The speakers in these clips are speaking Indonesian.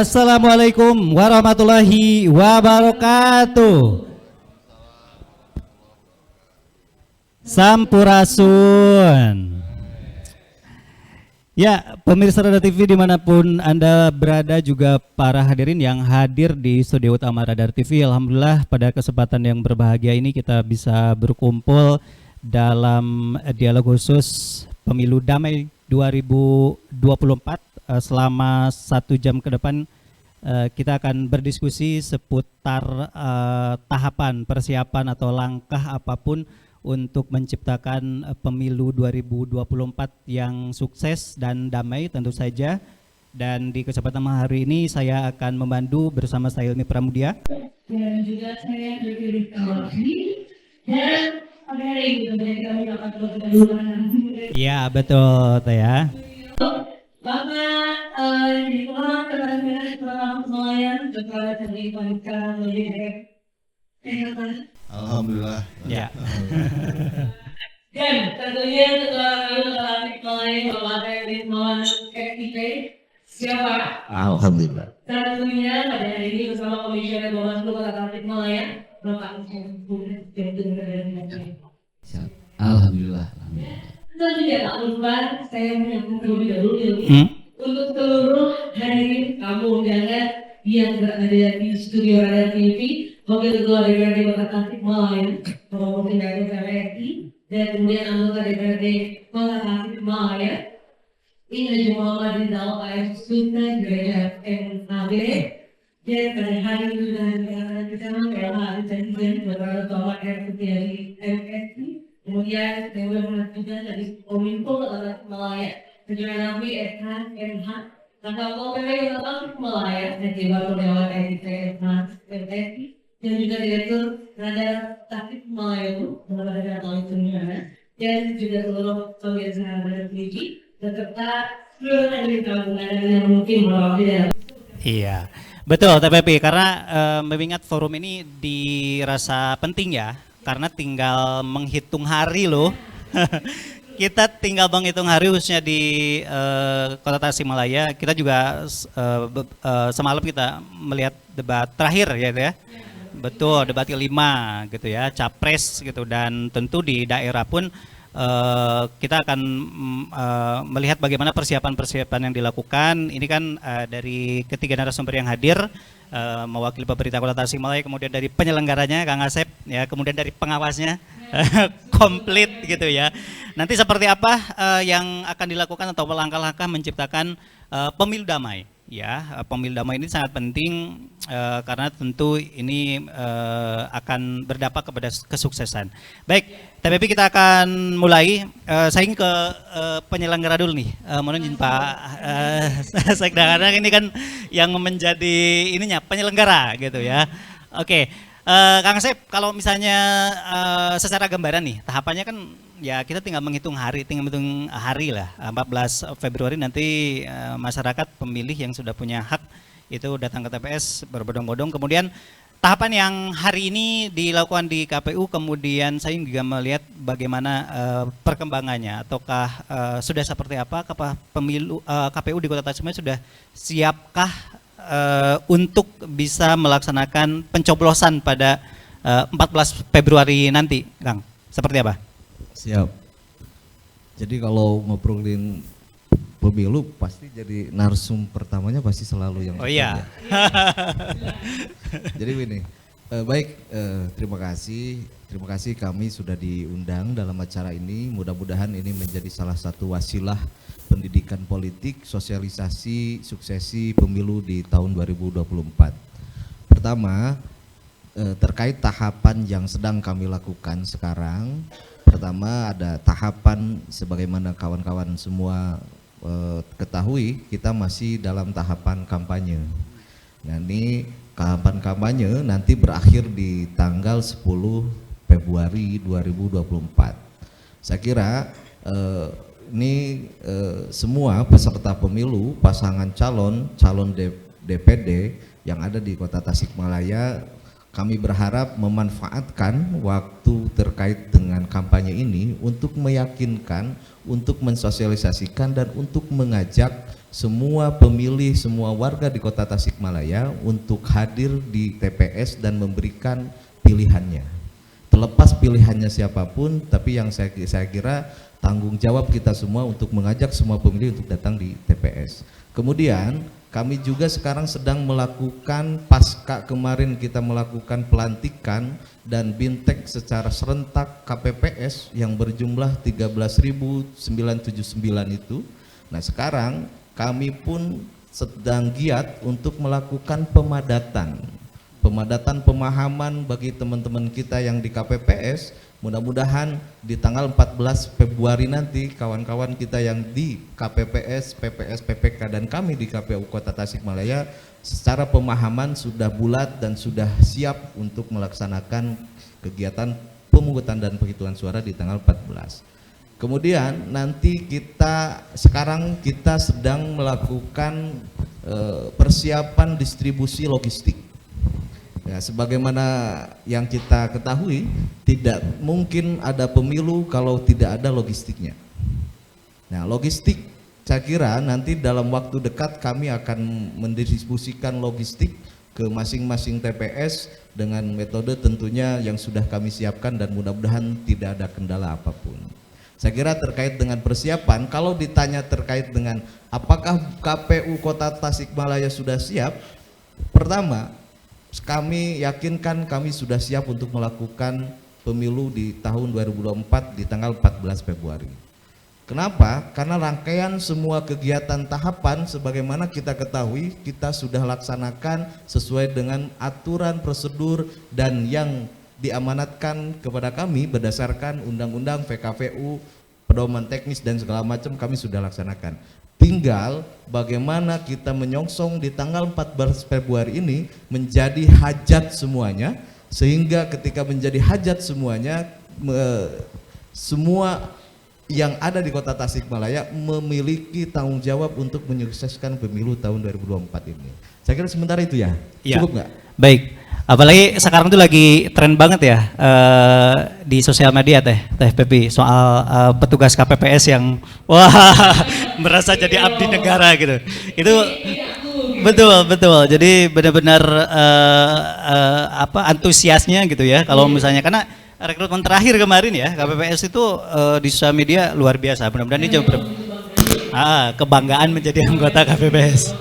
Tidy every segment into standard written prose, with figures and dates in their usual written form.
Assalamualaikum warahmatullahi wabarakatuh. Sampurasun. Ya, pemirsa Radar TV dimanapun Anda berada, juga para hadirin yang hadir di studio utama Radar TV. Alhamdulillah pada kesempatan yang berbahagia ini kita bisa berkumpul dalam dialog khusus Pemilu Damai 2024. Selama 1 jam ke depan kita akan berdiskusi seputar tahapan persiapan atau langkah apapun untuk menciptakan pemilu 2024 yang sukses dan damai tentu saja. Dan di kesempatan hari ini saya akan membantu bersama saya Ilmi Pramudia. Dan juga saya Dwi Rizky dan kami akan Ya betul ya. Bapak di Kepala Kementerian Nelayan juga terlibatkan oleh Alhamdulillah. Ya. Dan tentunya Ketua Nelayan Bapak Ridwan KIP siapa? Alhamdulillah. Tentunya pada hari ini bersama Komisioner Bawaslu Kota Tasikmalaya Bapak Alhamdulillah. Dan juga tak lupa saya menyambung terlebih dahulu untuk seluruh hadirin tamu undangan yang berada di studio Radar TV, Wakil Ketua DPRD Kota Tasikmalaya, Bapak Mufti RI, dan kemudian anggota DPRD Kota Tasikmalaya, Indah Muhammad Rizal AF Sultan Gereja MAB, dan pada hari ini sudah dikatakan bersama PLH Presiden Bapak Bapak RT dari MSI. Kemudian saya sudah juga dari Kominfo Tasikmalaya, Ketua Nabi SH MH, Nakal PPW Tasikmalaya, dan juga Pegawai TNI PSI, dan juga Direktur Radar Tasikmalaya Bapak Radar Tunjana, dan juga seluruh pemirsa Radar TV, beserta seluruh hadirin tamu yang mungkin mewakili. Iya, betul TPP, karena mengingat forum ini dirasa penting ya, karena tinggal menghitung hari loh. Kita tinggal menghitung hari khususnya di Kota Tasikmalaya. Kita juga semalam kita melihat debat terakhir ya, ya. Betul, debat kelima gitu ya, capres gitu, dan tentu di daerah pun kita akan melihat bagaimana persiapan-persiapan yang dilakukan. Ini kan dari ketiga narasumber yang hadir, mewakili pemerintah Kota Tasikmalaya, kemudian dari penyelenggaranya Kang Asep, ya, kemudian dari pengawasnya, komplit gitu ya. Nanti seperti apa yang akan dilakukan atau langkah-langkah menciptakan pemilu damai? Ya, pemilu damai ini sangat penting karena tentu ini akan berdampak kepada kesuksesan. Baik, TPP kita akan mulai. Saya ingin ke penyelenggara dulu nih. Mohon izin Pak Sekda, karena ini kan yang menjadi ininya penyelenggara gitu ya. Oke, Kang Asep, kalau misalnya secara gambaran nih, tahapannya kan ya kita tinggal menghitung hari lah. 14 Februari nanti masyarakat pemilih yang sudah punya hak itu datang ke TPS berbondong-bondong. Kemudian tahapan yang hari ini dilakukan di KPU, kemudian saya juga melihat bagaimana perkembangannya, ataukah sudah seperti apa pemilu KPU di Kota Tasikmalaya sudah siapkah untuk bisa melaksanakan pencoblosan pada 14 Februari nanti, Kang? Seperti apa? Siap. Jadi kalau ngobrolin pemilu pasti jadi narsum pertamanya pasti selalu yang oh iya. Jadi begini, terima kasih kami sudah diundang dalam acara ini. Mudah-mudahan ini menjadi salah satu wasilah pendidikan politik, sosialisasi suksesi pemilu di tahun 2024. Pertama, terkait tahapan yang sedang kami lakukan sekarang. Pertama ada tahapan sebagaimana kawan-kawan semua ketahui, kita masih dalam tahapan kampanye. Nah ini tahapan kampanye nanti berakhir di tanggal 10 Februari 2024. Saya kira semua peserta pemilu, pasangan calon DPD yang ada di Kota Tasikmalaya Kami berharap memanfaatkan waktu terkait dengan kampanye ini untuk meyakinkan, untuk mensosialisasikan dan untuk mengajak semua pemilih, semua warga di Kota Tasikmalaya untuk hadir di TPS dan memberikan pilihannya. Terlepas pilihannya siapapun, tapi yang saya kira tanggung jawab kita semua untuk mengajak semua pemilih untuk datang di TPS. Kemudian kami juga sekarang sedang melakukan, pasca kemarin kita melakukan pelantikan dan bintek secara serentak KPPS yang berjumlah 13.979 itu. Nah sekarang kami pun sedang giat untuk melakukan pemadatan pemahaman bagi teman-teman kita yang di KPPS. Mudah-mudahan di tanggal 14 Februari nanti kawan-kawan kita yang di KPPS, PPS, PPK dan kami di KPU Kota Tasikmalaya secara pemahaman sudah bulat dan sudah siap untuk melaksanakan kegiatan pemungutan dan penghitungan suara di tanggal 14. Kemudian nanti sekarang kita sedang melakukan persiapan distribusi logistik. Ya, sebagaimana yang kita ketahui, tidak mungkin ada pemilu kalau tidak ada logistiknya. Nah, logistik saya kira nanti dalam waktu dekat kami akan mendistribusikan logistik ke masing-masing TPS dengan metode tentunya yang sudah kami siapkan dan mudah-mudahan tidak ada kendala apapun. Saya kira terkait dengan persiapan, kalau ditanya terkait dengan apakah KPU Kota Tasikmalaya sudah siap, pertama, kami yakinkan kami sudah siap untuk melakukan pemilu di tahun 2024 di tanggal 14 Februari. Kenapa? Karena rangkaian semua kegiatan tahapan sebagaimana kita ketahui kita sudah laksanakan sesuai dengan aturan prosedur dan yang diamanatkan kepada kami berdasarkan undang-undang PKPU, pedoman teknis dan segala macam kami sudah laksanakan. Tinggal bagaimana kita menyongsong di tanggal 14 Februari ini menjadi hajat semuanya, sehingga ketika menjadi hajat semuanya, semua yang ada di Kota Tasikmalaya memiliki tanggung jawab untuk menyukseskan pemilu tahun 2024 ini. Saya kira sementara itu ya, ya. Cukup nggak? Baik, apalagi sekarang tuh lagi tren banget ya di sosial media Teh Pepi soal petugas KPPS yang merasa jadi abdi negara gitu. Itu betul. Jadi benar-benar antusiasnya gitu ya. Kalau misalnya karena rekrutmen terakhir kemarin ya KPPS itu di sosial media luar biasa. Mudah-mudahan ini kebanggaan menjadi anggota KPPS.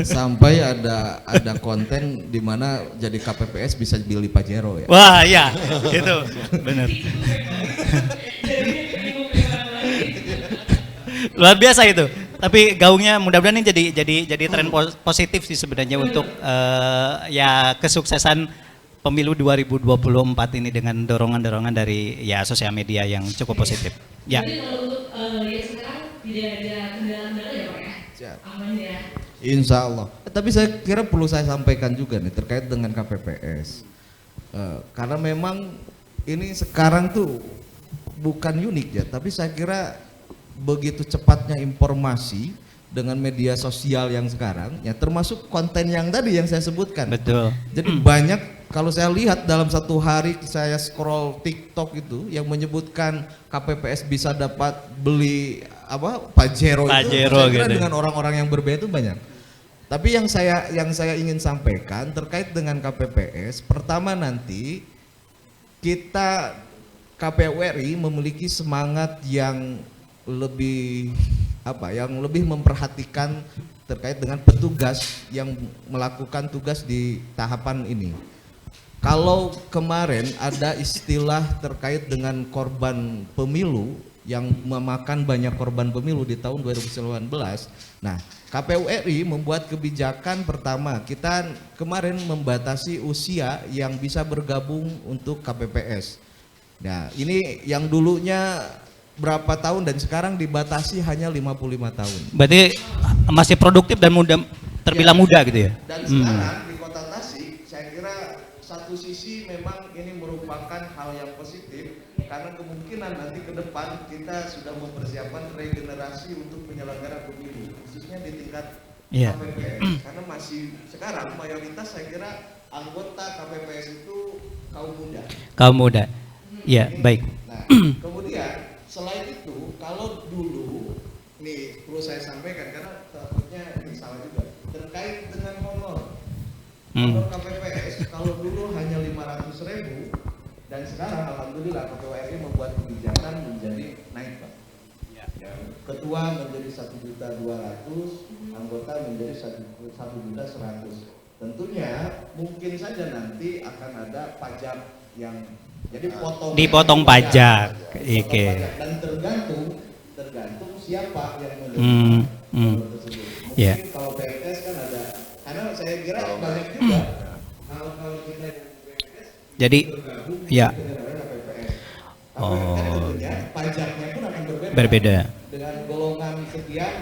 Sampai ada konten di mana jadi KPPS bisa beli Pajero ya. Wah iya, itu benar. Luar biasa itu. Tapi gaungnya mudah-mudahan ini jadi tren positif sih sebenarnya untuk ya kesuksesan pemilu 2024 ini dengan dorongan-dorongan dari ya sosial media yang cukup positif. Ya. Jadi kalau untuk yang sekarang tidak ada kendala-kendala ya Pak ya? Siap. Aman ya? Insya Allah. Tapi saya kira perlu saya sampaikan juga nih terkait dengan KPPS. Karena memang ini sekarang tuh bukan unik ya, tapi saya kira begitu cepatnya informasi dengan media sosial yang sekarang, ya termasuk konten yang tadi yang saya sebutkan. Betul. Jadi banyak, kalau saya lihat dalam satu hari saya scroll TikTok itu yang menyebutkan KPPS bisa dapat beli Pajero itu, saya kira gitu. Dengan orang-orang yang berbeda itu banyak. Tapi yang saya ingin sampaikan terkait dengan KPPS, pertama nanti kita KPU RI memiliki semangat yang lebih memperhatikan terkait dengan petugas yang melakukan tugas di tahapan ini. Kalau kemarin ada istilah terkait dengan korban pemilu yang memakan banyak korban pemilu di tahun 2019. Nah, KPU RI membuat kebijakan pertama, kita kemarin membatasi usia yang bisa bergabung untuk KPPS. Nah, ini yang dulunya berapa tahun dan sekarang dibatasi hanya 55 tahun. Berarti masih produktif dan muda, terbilang muda gitu ya? Dan sekarang di Kota Tasik, saya kira satu sisi memang ini merupakan hal yang positif karena kemungkinan nanti ke depan kita sudah mempersiapkan regenerasi untuk penyelenggara pemilu, khususnya di tingkat KPPS. Karena masih sekarang mayoritas saya kira anggota KPPS itu kaum muda. Kaum muda. Ya, baik. Nah, kemudian selain itu, kalau dulu, nih perlu saya sampaikan karena takutnya ini salah juga, terkait dengan honor. Honor KPPS kalau dulu hanya 500.000 dan sekarang alhamdulillah KPU RI membuat kebijakan menjadi naik, Pak. Ketua menjadi 1.200.000, anggota menjadi 1.100.000. Tentunya mungkin saja nanti akan ada pajak yang jadi dipotong pajak. Oke. Dan tergantung siapa yang menerima tersebut. Mungkin kalau PNS kan ada, karena saya kira banyak juga kalau kita PNS jadi bergabung ya. dengan PPS. Oh. Tentunya pajaknya pun akan berbeda. Dengan golongan sekian,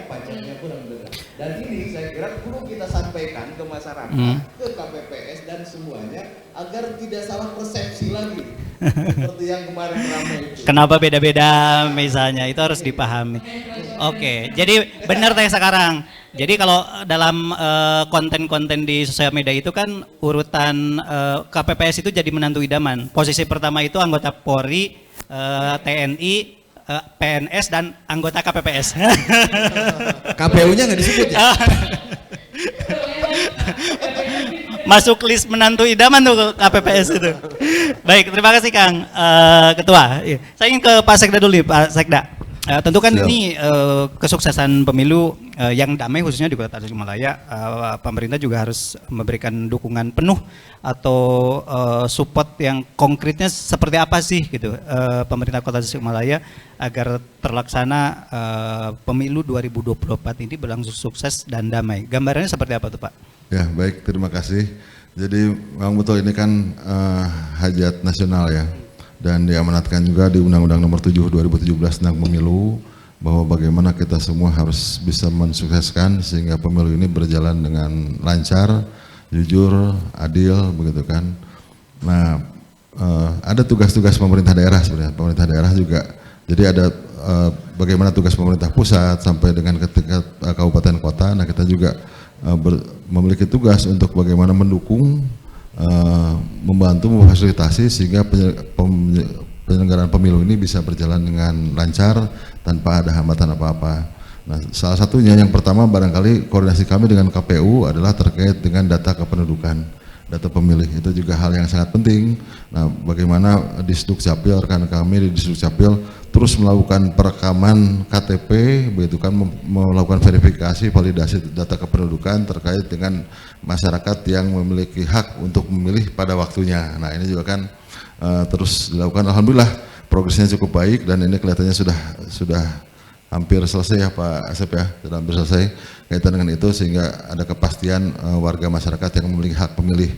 pajaknya pun akan berbeda. Dan ini saya kira perlu kita sampaikan ke masyarakat, ke KPPS dan semuanya agar tidak salah persepsi lagi. Seperti yang kemarin ramai itu. Kenapa beda-beda misalnya, itu harus dipahami. Oke, jadi benar teh sekarang. Jadi kalau dalam konten-konten di sosial media itu kan urutan KPPS itu jadi menantu idaman. Posisi pertama itu anggota Polri, TNI, PNS dan anggota KPPS. KPU-nya nggak disebut ya? Masuk list menantu idaman tuh KPPS itu. Baik, terima kasih Kang Ketua. Saya ingin ke Pak Sekda dulu, Pak Sekda. Tentu kan ini kesuksesan pemilu yang damai khususnya di Kota Tasikmalaya, pemerintah juga harus memberikan dukungan penuh atau support yang konkretnya seperti apa sih gitu pemerintah Kota Tasikmalaya agar terlaksana pemilu 2024 ini berlangsung sukses dan damai. Gambarannya seperti apa tuh Pak? Ya baik, terima kasih. Jadi memang betul ini kan hajat nasional ya. Dan diamanatkan juga di Undang-Undang Nomor 7 2017 tentang pemilu bahwa bagaimana kita semua harus bisa mensukseskan sehingga pemilu ini berjalan dengan lancar, jujur, adil, begitu kan. Nah, ada tugas-tugas pemerintah daerah sebenarnya. Pemerintah daerah juga. Jadi ada bagaimana tugas pemerintah pusat sampai dengan ketika kabupaten kota. Nah, kita juga memiliki tugas untuk bagaimana mendukung, membantu, memfasilitasi sehingga penyelenggaraan pemilu ini bisa berjalan dengan lancar tanpa ada hambatan apa-apa. Nah, salah satunya yang pertama barangkali koordinasi kami dengan KPU adalah terkait dengan data kependudukan, data pemilih. Itu juga hal yang sangat penting. Nah, bagaimana di Sdukcapil, rekan kami di Sdukcapil terus melakukan perekaman KTP, begitu kan, melakukan verifikasi, validasi data kependudukan terkait dengan masyarakat yang memiliki hak untuk memilih pada waktunya. Nah, ini juga kan terus dilakukan. Alhamdulillah progresnya cukup baik dan ini kelihatannya sudah hampir selesai ya Pak Asep ya, sudah hampir selesai kaitan dengan itu sehingga ada kepastian warga masyarakat yang memiliki hak memilih.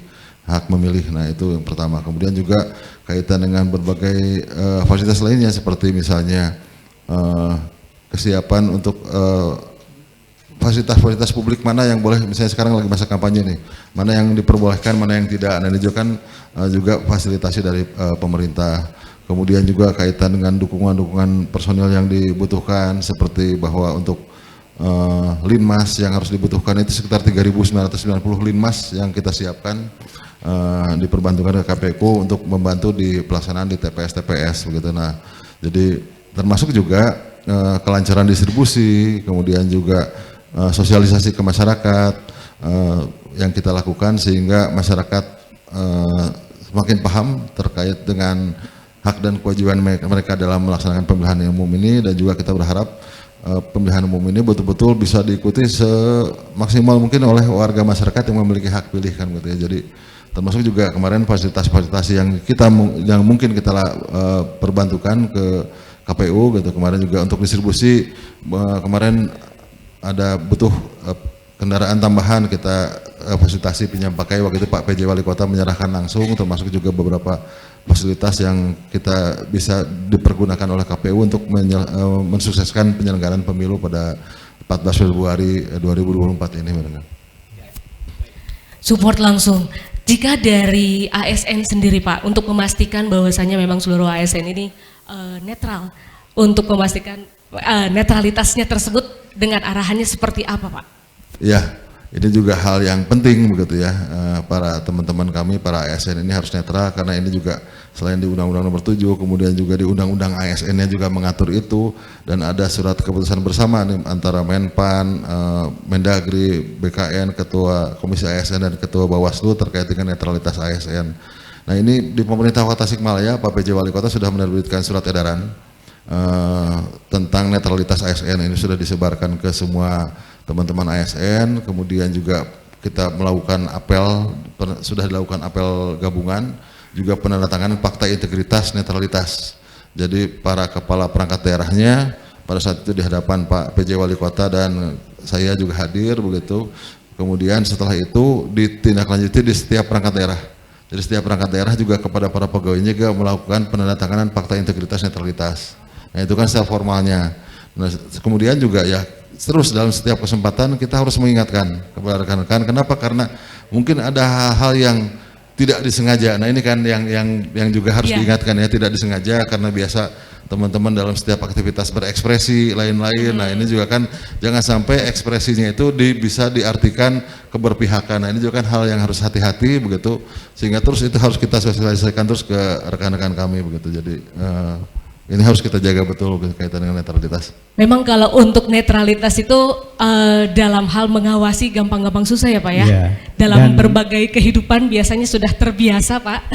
Nah, itu yang pertama. Kemudian juga kaitan dengan berbagai fasilitas lainnya seperti misalnya kesiapan untuk fasilitas publik mana yang boleh, misalnya sekarang lagi masa kampanye nih, mana yang diperbolehkan, mana yang tidak. Nah, ini juga kan juga fasilitasi dari pemerintah. Kemudian juga kaitan dengan dukungan personil yang dibutuhkan seperti bahwa untuk linmas yang harus dibutuhkan itu sekitar 3.990 linmas yang kita siapkan, diperbantukan ke KPU untuk membantu di pelaksanaan di TPS begitu. Nah, jadi termasuk juga kelancaran distribusi, kemudian juga sosialisasi ke masyarakat yang kita lakukan sehingga masyarakat semakin paham terkait dengan hak dan kewajiban mereka dalam melaksanakan pemilihan umum ini. Dan juga kita berharap pemilihan umum ini betul-betul bisa diikuti semaksimal mungkin oleh warga masyarakat yang memiliki hak pilih kan gitu ya. Jadi termasuk juga kemarin fasilitas-fasilitas yang mungkin kita perbantukan ke KPU gitu. Kemarin juga untuk distribusi, kemarin ada butuh kendaraan tambahan, kita fasilitasi pinjam pakai. Waktu itu Pak PJ Wali Kota menyerahkan langsung, termasuk juga beberapa fasilitas yang kita bisa dipergunakan oleh KPU untuk mensukseskan penyelenggaraan pemilu pada 14 Februari 2024 ini. Support langsung. Jika dari ASN sendiri Pak, untuk memastikan bahwasannya memang seluruh ASN ini netral, untuk memastikan netralitasnya tersebut dengan arahannya seperti apa Pak? Ya, ini juga hal yang penting begitu ya, para teman-teman kami, para ASN ini harus netral karena ini juga selain di Undang-Undang Nomor 7, kemudian juga di Undang-Undang ASN-nya juga mengatur itu, dan ada surat keputusan bersama nih, antara Menpan, Mendagri, BKN, Ketua Komisi ASN dan Ketua Bawaslu terkait dengan netralitas ASN. Nah ini di pemerintah Kota Tasikmalaya, Pak PJ Wali Kota sudah menerbitkan surat edaran tentang netralitas ASN. Ini sudah disebarkan ke semua teman-teman ASN, kemudian juga kita melakukan apel, sudah dilakukan apel gabungan, juga penandatanganan fakta integritas netralitas. Jadi para kepala perangkat daerahnya pada saat itu di hadapan Pak PJ Wali Kota dan saya juga hadir begitu. Kemudian setelah itu ditindaklanjuti di setiap perangkat daerah. Jadi setiap perangkat daerah juga kepada para pegawainya juga melakukan penandatanganan fakta integritas netralitas. Nah itu kan secara formalnya. Nah, kemudian juga ya terus dalam setiap kesempatan kita harus mengingatkan kepada rekan-rekan. Kenapa? Karena mungkin ada hal-hal yang tidak disengaja. Nah ini kan yang juga harus diingatkan ya, tidak disengaja karena biasa teman-teman dalam setiap aktivitas berekspresi lain-lain. Nah ini juga kan jangan sampai ekspresinya itu bisa diartikan keberpihakan. Nah ini juga kan hal yang harus hati-hati begitu, sehingga terus itu harus kita sosialisasikan terus ke rekan-rekan kami begitu. Jadi ini harus kita jaga betul berkaitan dengan netralitas. Memang kalau untuk netralitas itu dalam hal mengawasi gampang-gampang susah ya Pak ya. Iya. Dalam berbagai kehidupan biasanya sudah terbiasa Pak.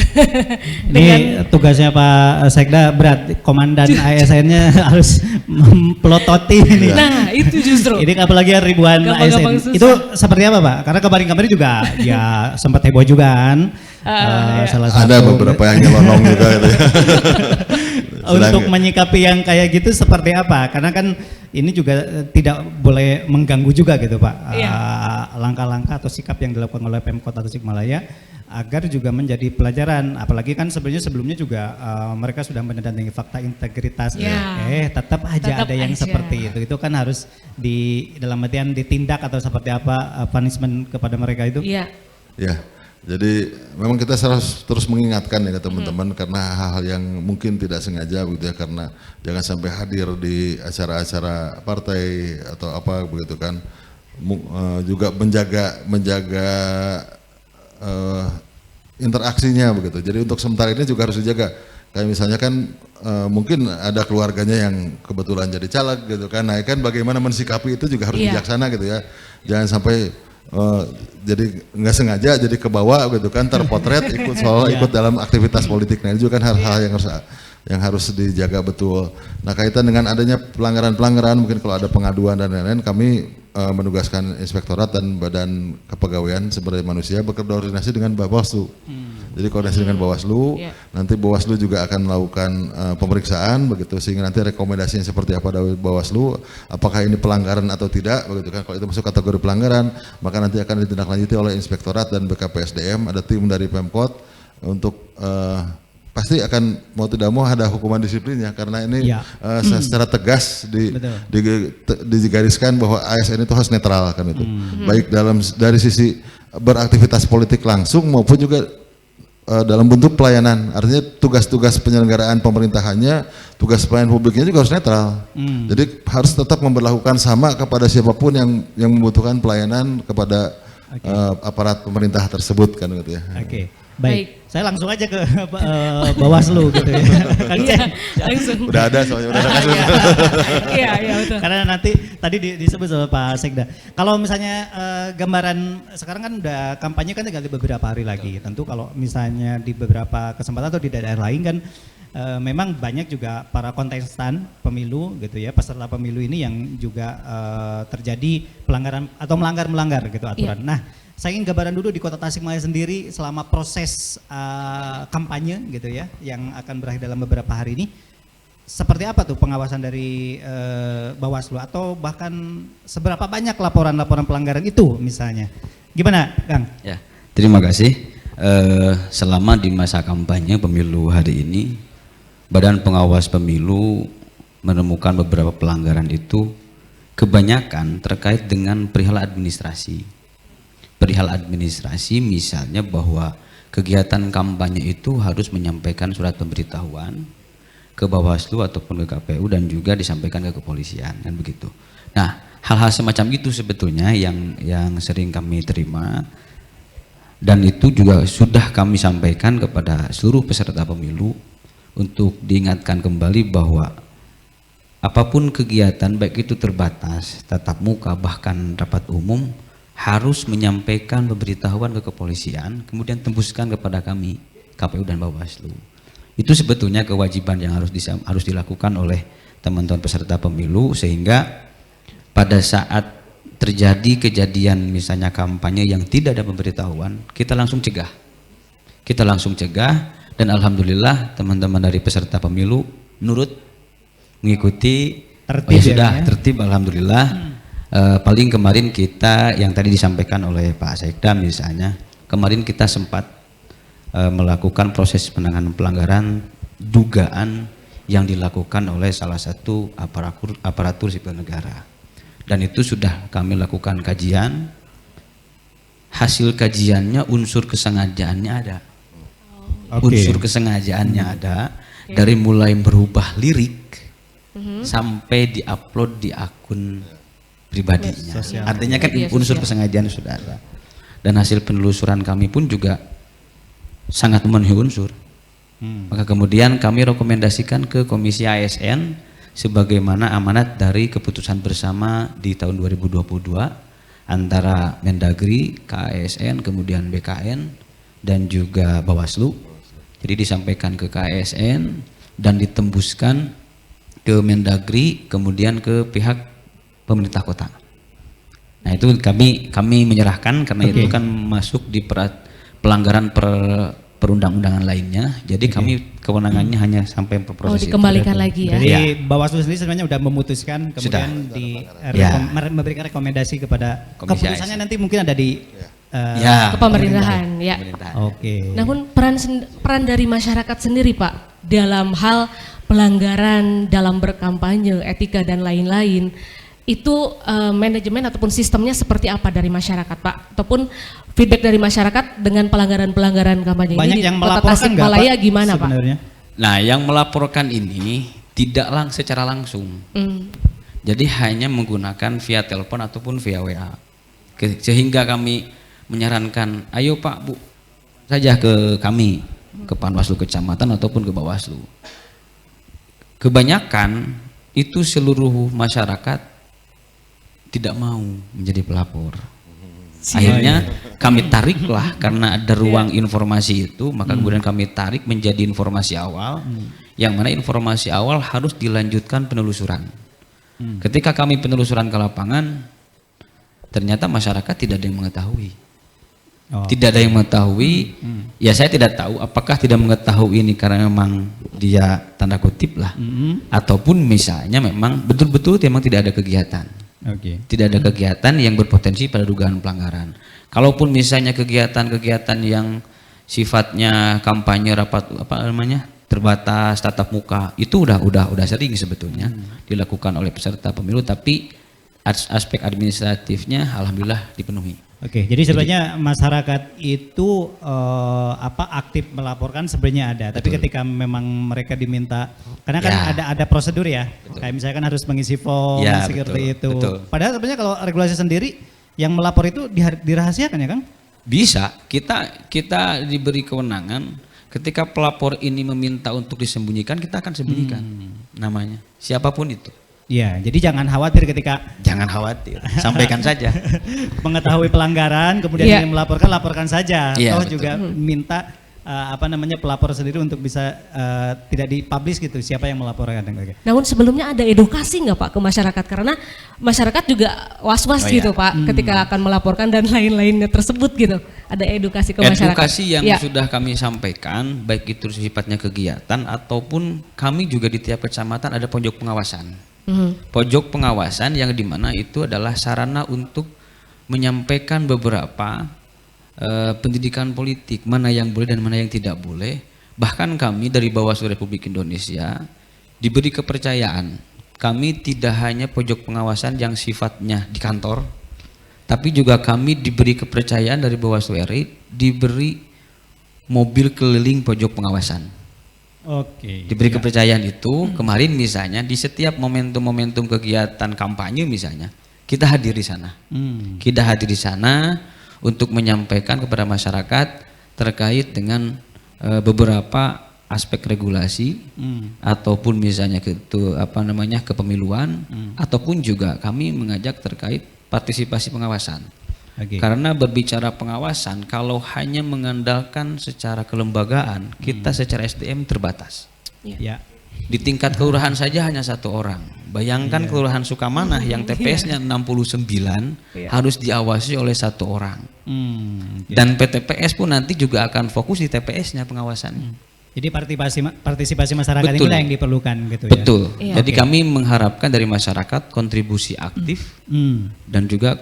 Ini tugasnya Pak Sekda berat, komandan ASN-nya harus mempelototi ini. Nah itu justru. Ini apalagi ribuan Gampang-gampang ASN. susah. Itu seperti apa Pak? Karena kemarin-kemarin juga ya sempat heboh juga kan. Salah satu Ada beberapa yang nyelonong juga gitu ya. untuk menyikapi yang kayak gitu seperti apa? Karena kan ini juga tidak boleh mengganggu juga gitu Pak. Langkah-langkah atau sikap yang dilakukan oleh Pemkot Tasikmalaya agar juga menjadi pelajaran. Apalagi kan sebelumnya juga mereka sudah menandatangani fakta integritas. Tetap ada yang seperti itu. Itu kan harus dalam artian ditindak atau seperti apa punishment kepada mereka itu. Iya. Ya. Jadi memang kita harus terus mengingatkan ya ke teman-teman karena hal-hal yang mungkin tidak sengaja begitu ya, karena jangan sampai hadir di acara-acara partai atau apa begitu kan. Juga menjaga interaksinya begitu. Jadi untuk sementara ini juga harus dijaga. Kayak misalnya kan mungkin ada keluarganya yang kebetulan jadi caleg gitu kan. Nah kan bagaimana mensikapi itu juga harus bijaksana gitu ya. Jangan sampai jadi nggak sengaja jadi kebawa gitu kan, terpotret ikut dalam aktivitas politik. Nah ini juga kan hal-hal yang harus dijaga betul. Nah kaitan dengan adanya pelanggaran-pelanggaran, mungkin kalau ada pengaduan dan lain-lain, kami menugaskan inspektorat dan badan kepegawaian sumber daya manusia berkoordinasi dengan Bawaslu. Jadi koordinasi dengan Bawaslu, nanti Bawaslu juga akan melakukan pemeriksaan begitu, sehingga nanti rekomendasinya seperti apa dari Bawaslu, apakah ini pelanggaran atau tidak begitu kan. Kalau itu masuk kategori pelanggaran, maka nanti akan ditindaklanjuti oleh inspektorat dan BKPSDM, ada tim dari Pemkot untuk pasti akan mau tidak mau ada hukuman disiplinnya karena ini secara tegas digariskan bahwa ASN itu harus netral kan itu. Baik dari sisi beraktivitas politik langsung maupun juga dalam bentuk pelayanan. Artinya tugas-tugas penyelenggaraan pemerintahannya, tugas pelayanan publiknya juga harus netral. Jadi harus tetap memberlakukan sama kepada siapapun yang membutuhkan pelayanan kepada aparat pemerintah tersebut kan gitu ya. Baik. Saya langsung aja ke Bawaslu gitu ya. Langsung. Udah ada soalnya, udah ada kasus. Iya betul. Karena nanti tadi disebut sama Pak Sekda. Kalau misalnya gambaran sekarang kan udah kampanye kan tinggal di beberapa hari lagi. Tentu kalau misalnya di beberapa kesempatan atau di daerah lain kan memang banyak juga para kontestan pemilu gitu ya, peserta pemilu ini yang juga terjadi pelanggaran atau melanggar gitu aturan. Nah, saya ingin gambaran dulu di Kota Tasikmalaya sendiri selama proses kampanye gitu ya, yang akan berakhir dalam beberapa hari ini. Seperti apa tuh pengawasan dari Bawaslu atau bahkan seberapa banyak laporan-laporan pelanggaran itu misalnya? Gimana, Kang? Ya, terima kasih. Selama di masa kampanye pemilu hari ini, Badan Pengawas Pemilu menemukan beberapa pelanggaran itu kebanyakan terkait dengan perihal administrasi. Perihal administrasi misalnya bahwa kegiatan kampanye itu harus menyampaikan surat pemberitahuan ke Bawaslu ataupun ke KPU dan juga disampaikan ke kepolisian dan begitu. Nah, hal-hal semacam itu sebetulnya yang sering kami terima, dan itu juga sudah kami sampaikan kepada seluruh peserta pemilu untuk diingatkan kembali bahwa apapun kegiatan baik itu terbatas, tatap muka, bahkan rapat umum, harus menyampaikan pemberitahuan ke kepolisian, kemudian tembuskan kepada kami KPU dan Bawaslu. Itu sebetulnya kewajiban yang harus dilakukan oleh teman-teman peserta pemilu, sehingga pada saat terjadi kejadian misalnya kampanye yang tidak ada pemberitahuan, kita langsung cegah. Kita langsung cegah, dan alhamdulillah teman-teman dari peserta pemilu nurut mengikuti, Tertib sudah ya. tertib alhamdulillah. Paling kemarin kita yang tadi disampaikan oleh Pak Sekda misalnya, kemarin kita sempat melakukan proses penanganan pelanggaran dugaan yang dilakukan oleh salah satu aparatur sipil negara, dan itu sudah kami lakukan kajian. Hasil kajiannya unsur kesengajaannya ada. Unsur kesengajaannya ada, dari mulai berubah lirik sampai diupload di akun pribadinya. Artinya kan unsur kesengajaan sudah ada. Dan hasil penelusuran kami pun juga sangat memenuhi unsur. Maka kemudian kami rekomendasikan ke Komisi ASN sebagaimana amanat dari keputusan bersama di tahun 2022 antara Mendagri, KASN, kemudian BKN dan juga Bawaslu. Jadi disampaikan ke KASN dan ditembuskan ke Mendagri, kemudian ke pihak pemerintah kota. Nah itu kami menyerahkan karena itu kan masuk di pelanggaran perundang-undangan lainnya. Jadi kami kewenangannya hanya sampai proses dikembalikan lagi ya. Jadi Bawaslu sendiri sebenarnya sudah memutuskan, kemudian memberikan rekomendasi kepada keputusannya nanti mungkin ada di ke pemerintahan ya. Oke. Namun peran dari masyarakat sendiri Pak dalam hal pelanggaran dalam berkampanye, etika dan lain-lain, itu manajemen ataupun sistemnya seperti apa dari masyarakat Pak? Ataupun feedback dari masyarakat dengan pelanggaran-pelanggaran kampanye banyak ini yang di Kota melaporkan nggak, Tasikmalaya Pak, gimana sebenarnya? Pak? Nah yang melaporkan ini tidak secara langsung. Jadi hanya menggunakan via telepon ataupun via WA. Sehingga kami menyarankan, ayo Pak Bu saja ke kami, ke Panwaslu Kecamatan ataupun ke Bawaslu. Kebanyakan itu seluruh masyarakat tidak mau menjadi pelapor. Akhirnya kami tariklah karena ada ruang informasi itu, maka kemudian kami tarik menjadi informasi awal, yang mana informasi awal harus dilanjutkan penelusuran. Ketika kami penelusuran ke lapangan, ternyata masyarakat tidak ada yang mengetahui. Tidak ada yang mengetahui. Ya saya tidak tahu apakah tidak mengetahui ini karena memang dia tanda kutip lah, ataupun misalnya memang betul-betul memang tidak ada kegiatan. Tidak ada kegiatan yang berpotensi pada dugaan pelanggaran. Kalaupun misalnya kegiatan-kegiatan yang sifatnya kampanye rapat terbatas, tatap muka, itu udah sering sebetulnya dilakukan oleh peserta pemilu, tapi aspek administratifnya alhamdulillah dipenuhi. Oke, jadi sebenarnya masyarakat itu aktif melaporkan sebenarnya ada, tapi ketika memang mereka diminta, karena kan ada prosedur ya, kayak misalkan harus mengisi form seperti itu. Padahal sebenarnya kalau regulasi sendiri yang melapor itu dirahasiakan ya Kang? Bisa, kita diberi kewenangan ketika pelapor ini meminta untuk disembunyikan, kita akan sembunyikan namanya, siapapun itu. Ya, jadi jangan khawatir sampaikan saja. Mengetahui pelanggaran, kemudian ingin melaporkan, laporkan saja. Atau juga minta pelapor sendiri untuk bisa tidak dipublish gitu siapa yang melaporkan. Namun sebelumnya ada edukasi nggak Pak ke masyarakat, karena masyarakat juga was-was gitu Pak ketika akan melaporkan dan lain-lainnya tersebut gitu. Ada edukasi ke masyarakat. Edukasi yang sudah kami sampaikan, baik itu sifatnya kegiatan ataupun kami juga di tiap kecamatan ada pojok pengawasan. Pojok pengawasan yang dimana itu adalah sarana untuk menyampaikan beberapa pendidikan politik, mana yang boleh dan mana yang tidak boleh. Bahkan kami dari Bawaslu Republik Indonesia diberi kepercayaan, kami tidak hanya pojok pengawasan yang sifatnya di kantor, tapi juga kami diberi kepercayaan dari Bawaslu RI, diberi mobil keliling pojok pengawasan. Diberi kepercayaan itu kemarin misalnya di setiap momentum-momentum kegiatan kampanye misalnya, kita hadir di sana. Kita hadir di sana untuk menyampaikan kepada masyarakat terkait dengan beberapa aspek regulasi ataupun misalnya kepemiluan ataupun juga kami mengajak terkait partisipasi pengawasan. Karena berbicara pengawasan, kalau hanya mengandalkan secara kelembagaan, kita secara SDM terbatas. Ya. Di tingkat kelurahan saja hanya 1 orang. Bayangkan kelurahan Sukamanah yang TPS-nya 69 harus diawasi oleh 1 orang. Dan PTPS pun nanti juga akan fokus di TPS-nya pengawasannya. Jadi partisipasi masyarakat Betul. inilah yang diperlukan gitu Betul. ya. Jadi kami mengharapkan dari masyarakat kontribusi aktif dan juga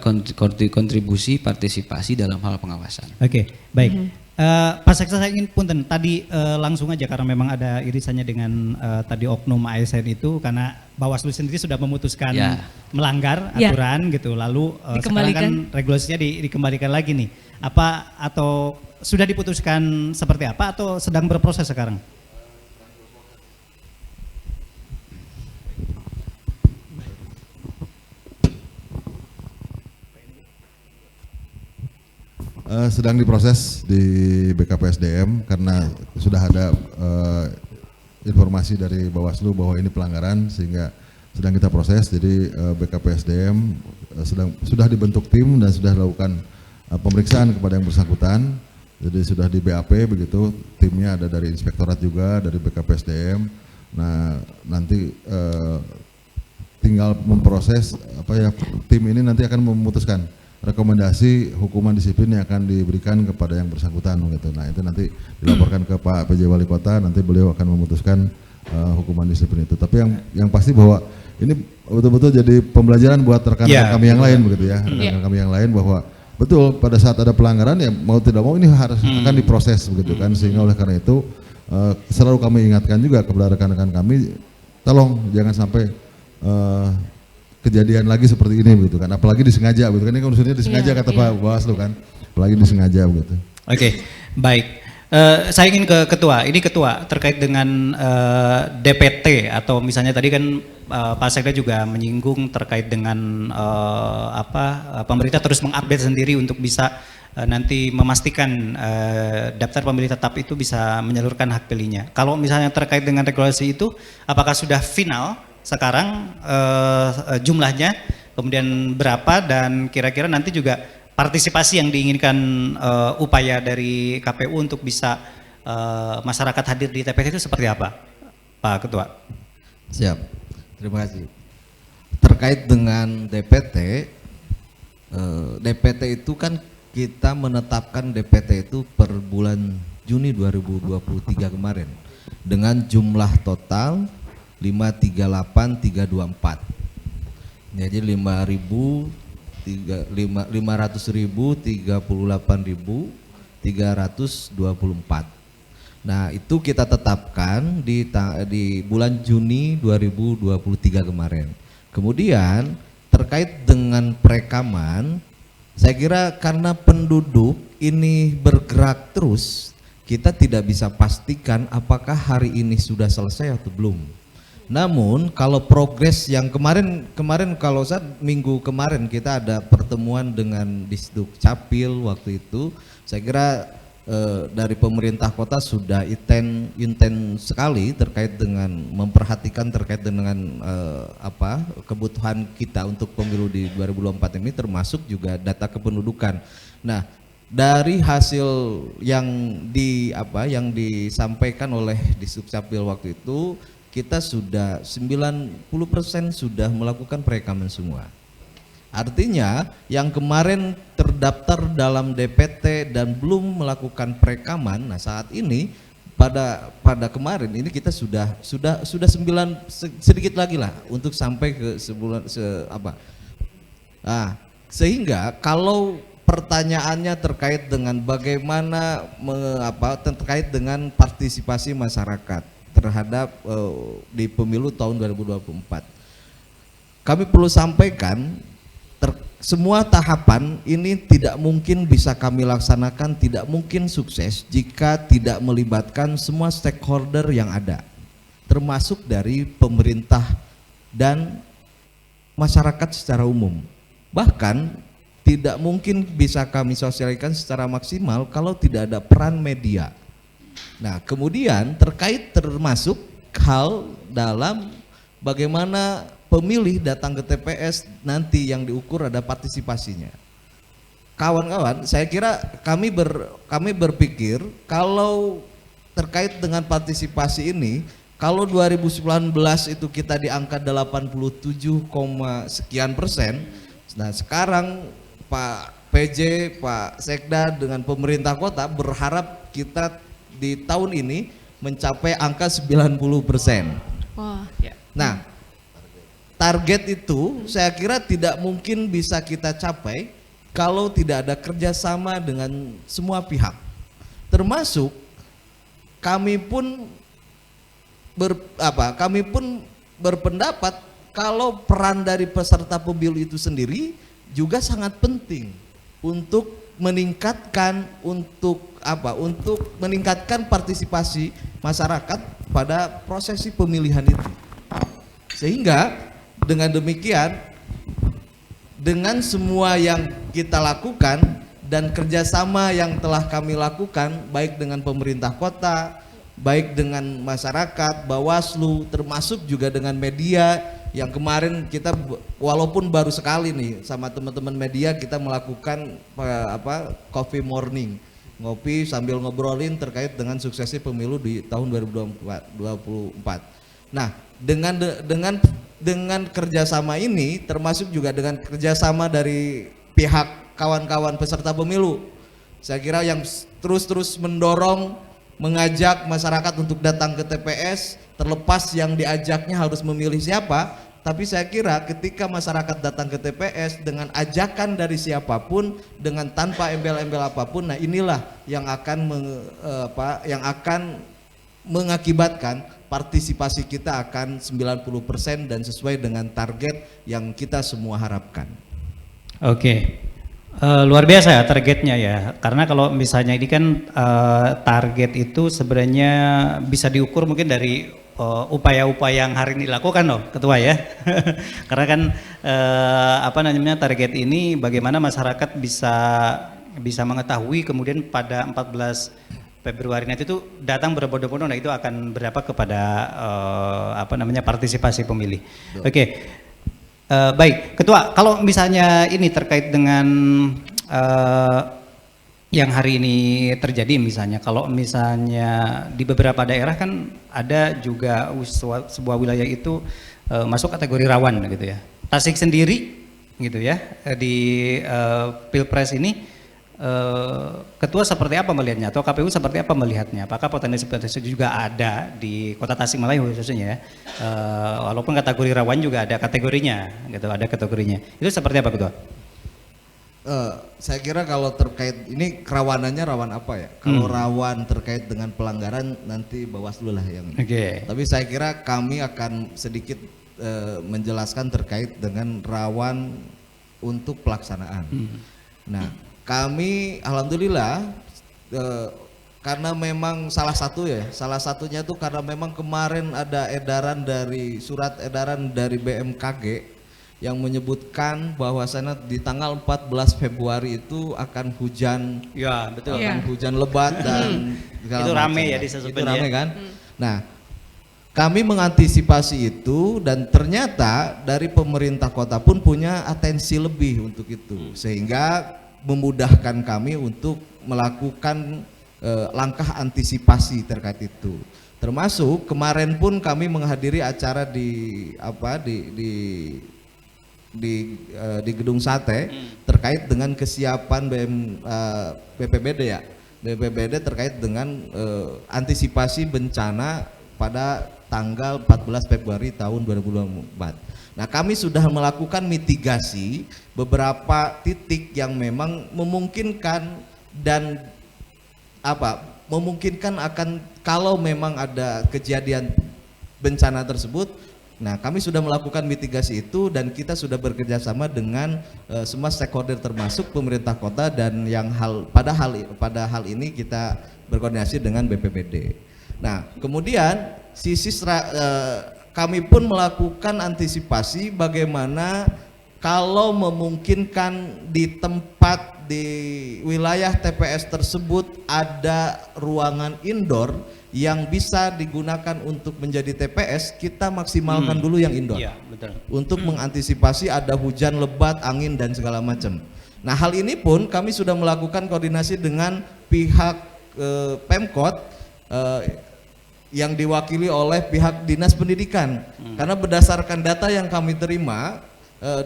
kontribusi partisipasi dalam hal pengawasan. Oke, baik. Pak Seksa, saya ingin punten tadi langsung aja karena memang ada irisannya dengan tadi oknum ASN itu, karena Bawaslu sendiri sudah memutuskan melanggar aturan gitu, lalu sekarang kan regulasinya dikembalikan lagi nih. Apa atau sudah diputuskan seperti apa atau sedang berproses sekarang? Sedang diproses di BKPSDM karena sudah ada informasi dari Bawaslu bahwa ini pelanggaran, sehingga sedang kita proses. Jadi BKPSDM sudah dibentuk tim dan sudah dilakukan pemeriksaan kepada yang bersangkutan. Jadi sudah di BAP begitu, timnya ada dari inspektorat juga, dari BKPSDM. Nah nanti tinggal memproses tim ini nanti akan memutuskan rekomendasi hukuman disiplin yang akan diberikan kepada yang bersangkutan gitu. Nah itu nanti dilaporkan ke Pak PJ Wali Kota, nanti beliau akan memutuskan hukuman disiplin itu. Tapi yang pasti bahwa ini betul-betul jadi pembelajaran buat rekan-rekan kami yang lain begitu ya, rekan kami yang lain, bahwa betul pada saat ada pelanggaran ya mau tidak mau ini harus akan diproses begitu kan. Sehingga oleh karena itu selalu kami ingatkan juga kepada rekan-rekan kami, tolong jangan sampai kejadian lagi seperti ini begitu kan, apalagi disengaja begitu kan, ini unsurnya disengaja kata Pak Bawaslu kan, apalagi disengaja begitu. Oke, baik. Saya ingin ke ketua. Ini ketua terkait dengan DPT atau misalnya tadi kan Pak Sekda juga menyinggung terkait dengan pemerintah terus mengupdate sendiri untuk bisa nanti memastikan daftar pemilih tetap itu bisa menyalurkan hak pilihnya. Kalau misalnya terkait dengan regulasi itu, apakah sudah final sekarang jumlahnya, kemudian berapa, dan kira-kira nanti juga partisipasi yang diinginkan upaya dari KPU untuk bisa masyarakat hadir di TPS itu seperti apa, Pak Ketua? Siap, terima kasih. Terkait dengan DPT, DPT itu kan kita menetapkan DPT itu per bulan Juni 2023 kemarin dengan jumlah total 538.324. Jadi 538.324. Nah, itu kita tetapkan di bulan Juni 2023 kemarin. Kemudian terkait dengan perekaman, saya kira karena penduduk ini bergerak terus, kita tidak bisa pastikan apakah hari ini sudah selesai atau belum. Namun kalau progres yang kemarin kalau saat minggu kemarin kita ada pertemuan dengan Disduk Capil waktu itu, saya kira dari pemerintah kota sudah intens sekali terkait dengan memperhatikan terkait dengan kebutuhan kita untuk pemilu di 2024 ini, termasuk juga data kependudukan. Nah, dari hasil yang disampaikan oleh Disduk Capil waktu itu, kita sudah 90% sudah melakukan perekaman semua. Artinya yang kemarin terdaftar dalam DPT dan belum melakukan perekaman, nah saat ini pada kemarin ini kita sudah 9 sedikit lagi lah untuk sampai ke sebulan Nah, sehingga kalau pertanyaannya terkait dengan bagaimana terkait dengan partisipasi masyarakat terhadap di pemilu tahun 2024. Kami perlu sampaikan semua tahapan ini tidak mungkin bisa kami laksanakan, tidak mungkin sukses jika tidak melibatkan semua stakeholder yang ada, termasuk dari pemerintah dan masyarakat secara umum. Bahkan tidak mungkin bisa kami sosialisasikan secara maksimal kalau tidak ada peran media. Nah, kemudian termasuk hal dalam bagaimana pemilih datang ke TPS nanti yang diukur ada partisipasinya. Kawan-kawan, saya kira kami berpikir kalau terkait dengan partisipasi ini, kalau 2019 itu kita di angka 87, sekian persen, nah sekarang Pak PJ, Pak Sekda dengan pemerintah kota berharap kita di tahun ini mencapai angka 90%. Wah. Nah, target itu saya kira tidak mungkin bisa kita capai kalau tidak ada kerjasama dengan semua pihak, termasuk kami pun berpendapat kalau peran dari peserta pemilu itu sendiri juga sangat penting untuk meningkatkan meningkatkan partisipasi masyarakat pada prosesi pemilihan itu. Sehingga dengan demikian, dengan semua yang kita lakukan dan kerjasama yang telah kami lakukan, baik dengan pemerintah kota, baik dengan masyarakat, Bawaslu, termasuk juga dengan media, yang kemarin kita walaupun baru sekali nih sama teman-teman media kita melakukan coffee morning, ngopi sambil ngobrolin terkait dengan suksesnya pemilu di tahun 2024. Nah, dengan kerjasama ini, termasuk juga dengan kerjasama dari pihak kawan-kawan peserta pemilu, saya kira yang terus mendorong, mengajak masyarakat untuk datang ke TPS, terlepas yang diajaknya harus memilih siapa, tapi saya kira ketika masyarakat datang ke TPS dengan ajakan dari siapapun, dengan tanpa embel-embel apapun, nah inilah yang akan mengakibatkan partisipasi kita akan 90% dan sesuai dengan target yang kita semua harapkan. Oke. Luar biasa ya targetnya ya, karena kalau misalnya ini kan target itu sebenarnya bisa diukur mungkin dari upaya-upaya yang hari ini dilakukan loh Ketua ya. Karena kan target ini bagaimana masyarakat bisa mengetahui kemudian pada 14 Februari nanti itu datang berbondong-bondong, nah itu akan berdampak kepada partisipasi pemilih. Oke. Baik, Ketua, kalau misalnya ini terkait dengan yang hari ini terjadi, misalnya kalau misalnya di beberapa daerah kan ada juga sebuah wilayah itu masuk kategori rawan gitu ya. Tasik sendiri gitu ya di Pilpres ini Ketua seperti apa melihatnya atau KPU seperti apa melihatnya? Apakah potensi juga ada di Kota Tasikmalaya khususnya ya? Walaupun kategori rawan juga ada kategorinya, gitu, ada kategorinya. Itu seperti apa Ketua? Saya kira kalau terkait ini kerawanannya rawan apa ya? Kalau rawan terkait dengan pelanggaran nanti Bawaslu lah yang. Oke. Tapi saya kira kami akan sedikit menjelaskan terkait dengan rawan untuk pelaksanaan. Nah, kami alhamdulillah karena memang salah satunya itu karena memang kemarin ada surat edaran dari BMKG yang menyebutkan bahwasannya di tanggal 14 Februari itu akan hujan, ya betul, akan hujan lebat dan itu rame ya di itu rame kan. Nah, kami mengantisipasi itu dan ternyata dari pemerintah kota pun punya atensi lebih untuk itu, sehingga memudahkan kami untuk melakukan langkah antisipasi terkait itu. Termasuk kemarin pun kami menghadiri acara di Gedung Sate terkait dengan kesiapan BPBD ya. BPBD terkait dengan antisipasi bencana pada tanggal 14 Februari tahun 2024. Nah, kami sudah melakukan mitigasi beberapa titik yang memang memungkinkan dan memungkinkan akan kalau memang ada kejadian bencana tersebut. Nah, kami sudah melakukan mitigasi itu dan kita sudah bekerja sama dengan semua stakeholder termasuk pemerintah kota dan pada hal ini kita berkoordinasi dengan BPBD. Nah, kemudian kami pun melakukan antisipasi bagaimana kalau memungkinkan di tempat di wilayah TPS tersebut ada ruangan indoor yang bisa digunakan untuk menjadi TPS, kita maksimalkan dulu yang indoor. Iya, betul. Untuk mengantisipasi ada hujan lebat, angin dan segala macam. Nah, hal ini pun kami sudah melakukan koordinasi dengan pihak Pemkot yang diwakili oleh pihak Dinas Pendidikan. Karena berdasarkan data yang kami terima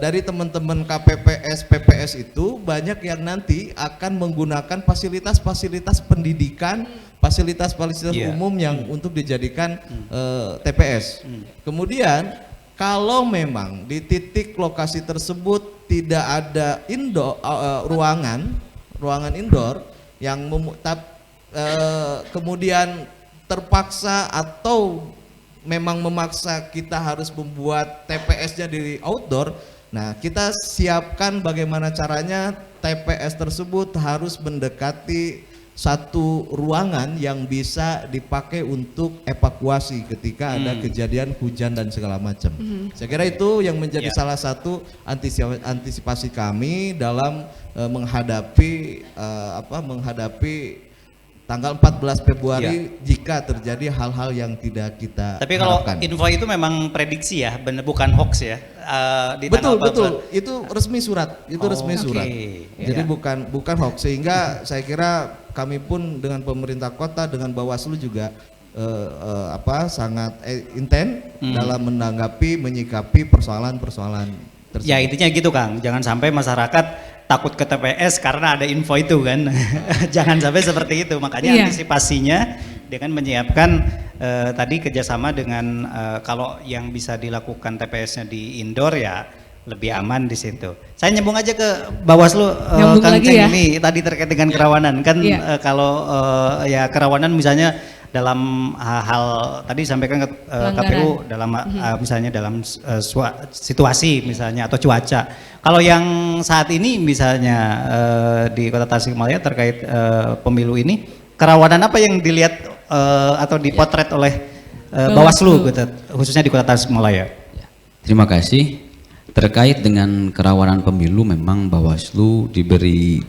dari teman-teman KPPS, PPS itu banyak yang nanti akan menggunakan fasilitas-fasilitas pendidikan, fasilitas-fasilitas umum yang untuk dijadikan TPS. Kemudian kalau memang di titik lokasi tersebut tidak ada ruangan indoor yang kemudian terpaksa atau memang memaksa kita harus membuat TPS-nya di outdoor. Nah, kita siapkan bagaimana caranya TPS tersebut harus mendekati satu ruangan yang bisa dipakai untuk evakuasi ketika ada kejadian hujan dan segala macam. Saya kira itu yang menjadi salah satu antisipasi kami dalam menghadapi tanggal 14 Februari jika terjadi hal-hal yang tidak kita Tapi kalau harapkan. info itu memang prediksi ya, bener, bukan hoax ya. Di tanggal Betul, 14. itu resmi surat, itu resmi surat. Jadi bukan hoax, sehingga saya kira kami pun dengan pemerintah kota, dengan Bawaslu juga sangat intens dalam menanggapi, menyikapi persoalan-persoalan tersebut. Ya intinya gitu Kang, jangan sampai masyarakat takut ke TPS karena ada info itu kan. Jangan sampai seperti itu. Makanya antisipasinya dengan menyiapkan tadi kerjasama dengan kalau yang bisa dilakukan TPS-nya di indoor ya lebih aman di situ. Saya nyambung aja ke Bawaslu Kang Ceng ini tadi terkait dengan kerawanan kan kalau ya kerawanan misalnya dalam hal tadi disampaikan ke KPU dalam misalnya dalam situasi misalnya atau cuaca. Kalau yang saat ini misalnya di Kota Tasikmalaya terkait pemilu ini, kerawanan apa yang dilihat atau dipotret oleh Bawaslu gitu, khususnya di Kota Tasikmalaya? Terima kasih. Terkait dengan kerawanan pemilu, memang Bawaslu diberi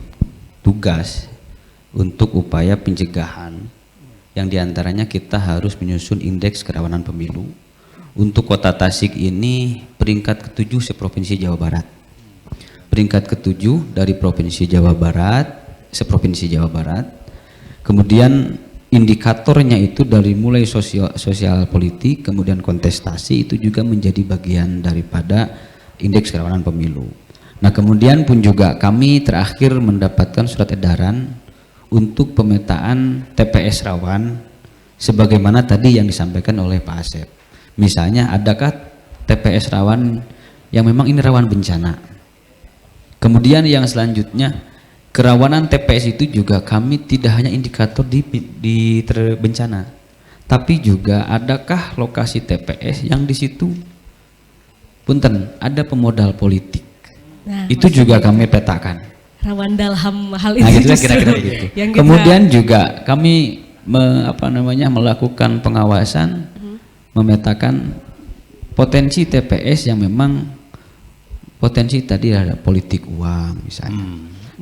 tugas untuk upaya pencegahan, yang diantaranya kita harus menyusun indeks kerawanan pemilu. Untuk Kota Tasik ini peringkat ke-7 seprovinsi Jawa Barat. Peringkat ke-7 dari Provinsi Jawa Barat, seprovinsi Jawa Barat. Kemudian indikatornya itu dari mulai sosial politik, kemudian kontestasi itu juga menjadi bagian daripada indeks kerawanan pemilu. Nah, kemudian pun juga kami terakhir mendapatkan surat edaran untuk pemetaan TPS rawan sebagaimana tadi yang disampaikan oleh Pak Asep. Misalnya adakah TPS rawan yang memang ini rawan bencana. Kemudian yang selanjutnya kerawanan TPS itu juga kami tidak hanya indikator di bencana, tapi juga adakah lokasi TPS yang di situ punten ada pemodal politik. Nah, itu juga kami petakan. Rawan dalam hal itu. Nah, gitu kira-kira begitu. Kemudian juga kami melakukan pengawasan, memetakan potensi TPS yang memang potensi tadi ada politik uang misalnya.